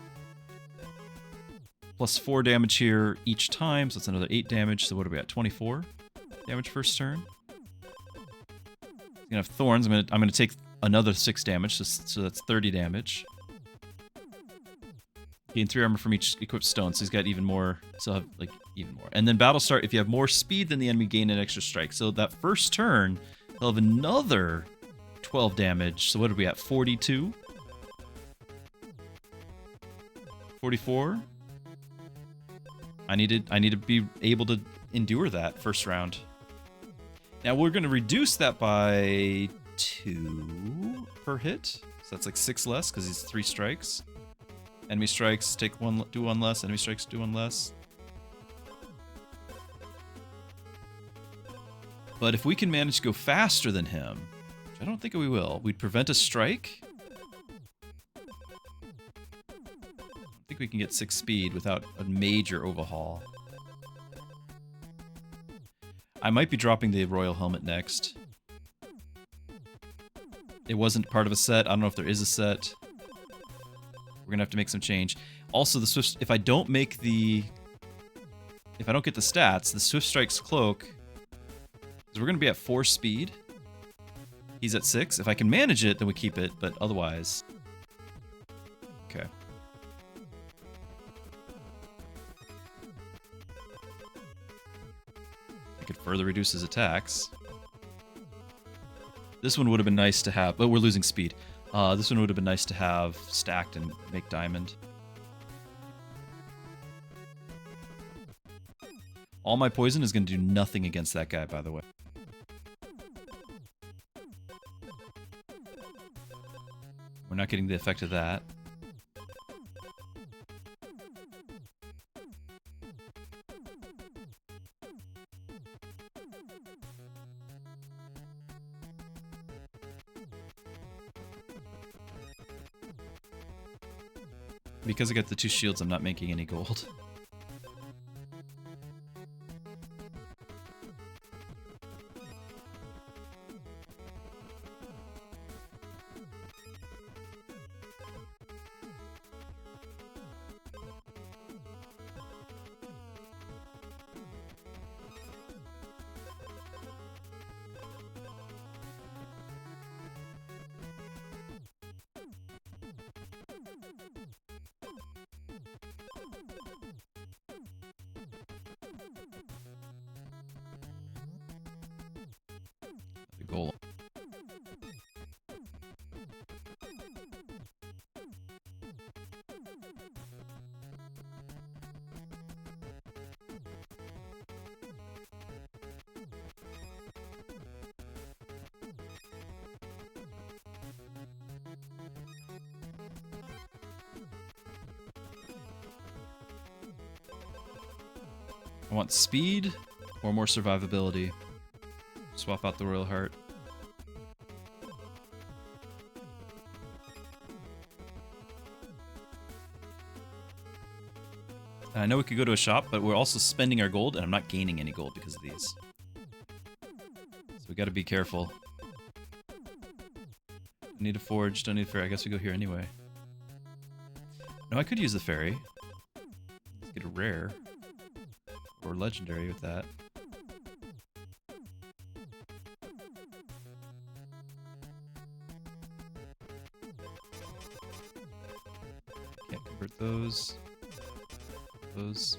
+4 damage here each time, so that's another 8 damage. So what are we at? 24 damage first turn. He's gonna have thorns. I'm gonna take another 6 damage, so that's 30 damage. Gain 3 armor from each equipped stone, so he's got even more. So he'll have like even more. And then battle start. If you have more speed than the enemy, gain an extra strike. So that first turn, he'll have another 12 damage. So what are we at? 42? 44? I need to be able to endure that first round. Now we're going to reduce that by 2 per hit. So that's like 6 less because he's 3 strikes. Enemy strikes take 1, do 1 less. Enemy strikes do 1 less. But if we can manage to go faster than him, which I don't think we will, we'd prevent a strike. I think we can get 6 speed without a major overhaul. I might be dropping the Royal Helmet next. It wasn't part of a set. I don't know if there is a set. We're gonna have to make some change. Also, the Swift... If I don't get the stats, the Swift Strike's Cloak... Because we're gonna be at 4 speed. He's at 6. If I can manage it, then we keep it, but otherwise... Okay. I could further reduce his attacks. This one would have been nice to have, but we're losing speed. This one would have been nice to have stacked and make diamond. All my poison is going to do nothing against that guy, by the way. We're not getting the effect of that. Because I got the 2 shields, I'm not making any gold. Goal. I want speed or more survivability. Swap out the Royal Heart. I know we could go to a shop, but we're also spending our gold, and I'm not gaining any gold because of these. So we gotta be careful. Need a forge, don't need a ferry. I guess we go here anyway. No, I could use the ferry. Let's get a rare. Or legendary with that. Can't convert those. Those.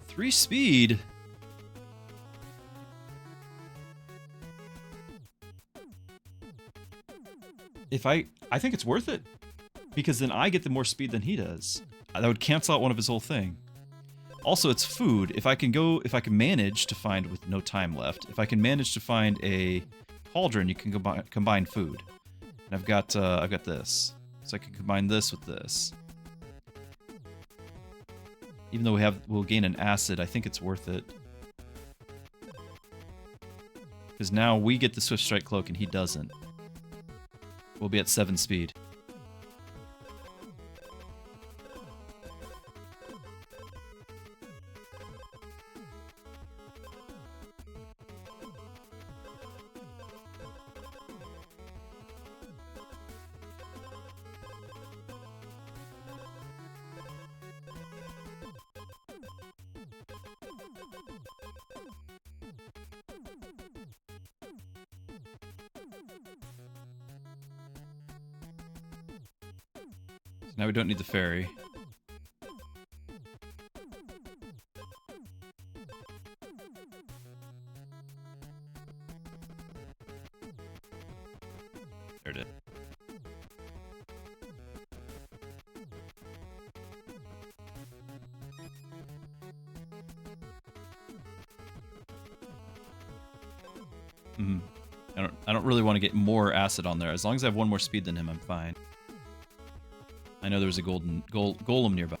Three speed. If I think it's worth it, because then I get the more speed than he does. That would cancel out one of his whole thing. Also, it's food. If I can manage to find, with no time left, if I can manage to find a cauldron, you can combine food. And I've got this, so I can combine this with this. Even though we'll gain an acid, I think it's worth it. Because now we get the Swift Strike Cloak and he doesn't. We'll be at 7 speed. Now we don't need the ferry. There it is. I don't really want to get more acid on there. As long as I have one more speed than him, I'm fine. I know there's a golem nearby.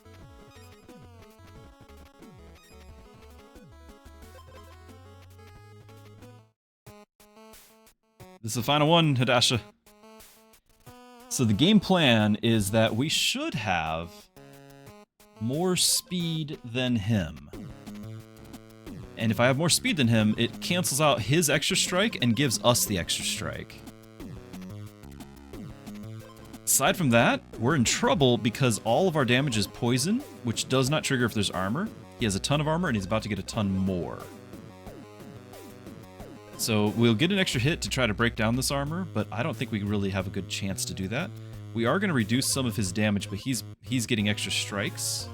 This is the final one, Hadasha. So the game plan is that we should have more speed than him. And if I have more speed than him, it cancels out his extra strike and gives us the extra strike. Aside from that, we're in trouble because all of our damage is poison, which does not trigger if there's armor. He has a ton of armor and he's about to get a ton more. So we'll get an extra hit to try to break down this armor, but I don't think we really have a good chance to do that. We are going to reduce some of his damage, but he's getting extra strikes.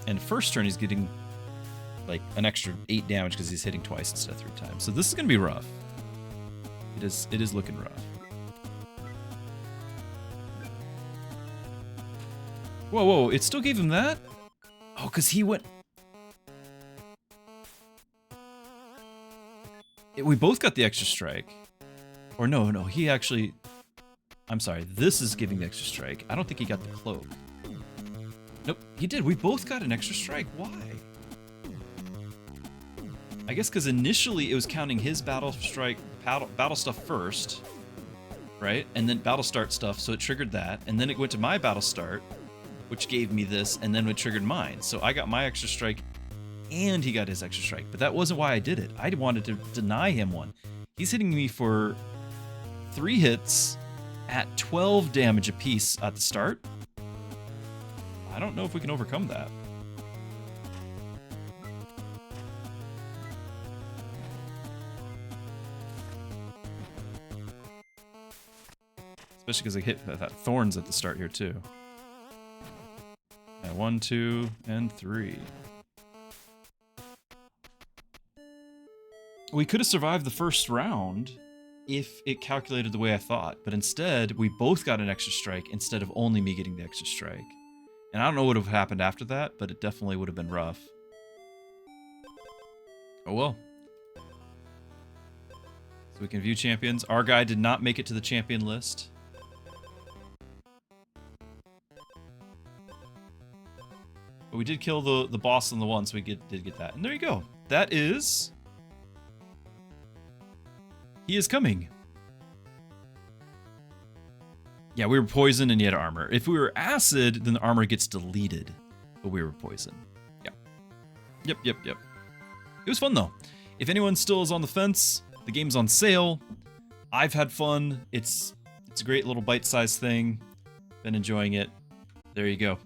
And first turn he's getting like an extra 8 damage because he's hitting twice instead of 3 times. So this is going to be rough. It is looking rough. Whoa, whoa, it still gave him that? Oh, because he went... We both got the extra strike. Or no, he actually... I'm sorry, this is giving the extra strike. I don't think he got the cloak. Nope, he did. We both got an extra strike. Why? I guess because initially it was counting his battle stuff first, right? And then battle start stuff, so it triggered that. And then it went to my battle start, which gave me this, and then it triggered mine. So I got my extra strike, and he got his extra strike. But that wasn't why I did it. I wanted to deny him one. He's hitting me for 3 hits at 12 damage apiece at the start. I don't know if we can overcome that. Especially because I hit that thorns at the start here too. And 1, 2, and 3. We could have survived the first round if it calculated the way I thought, but instead we both got an extra strike instead of only me getting the extra strike. And I don't know what would have happened after that, but it definitely would have been rough. Oh well. So we can view champions. Our guy did not make it to the champion list. But we did kill the boss on the one, so we did get that. And there you go. That is... He is coming. Yeah, we were poison and he had armor. If we were acid, then the armor gets deleted. But we were poison. Yeah. Yep. It was fun, though. If anyone still is on the fence, the game's on sale. I've had fun. It's a great little bite-sized thing. Been enjoying it. There you go.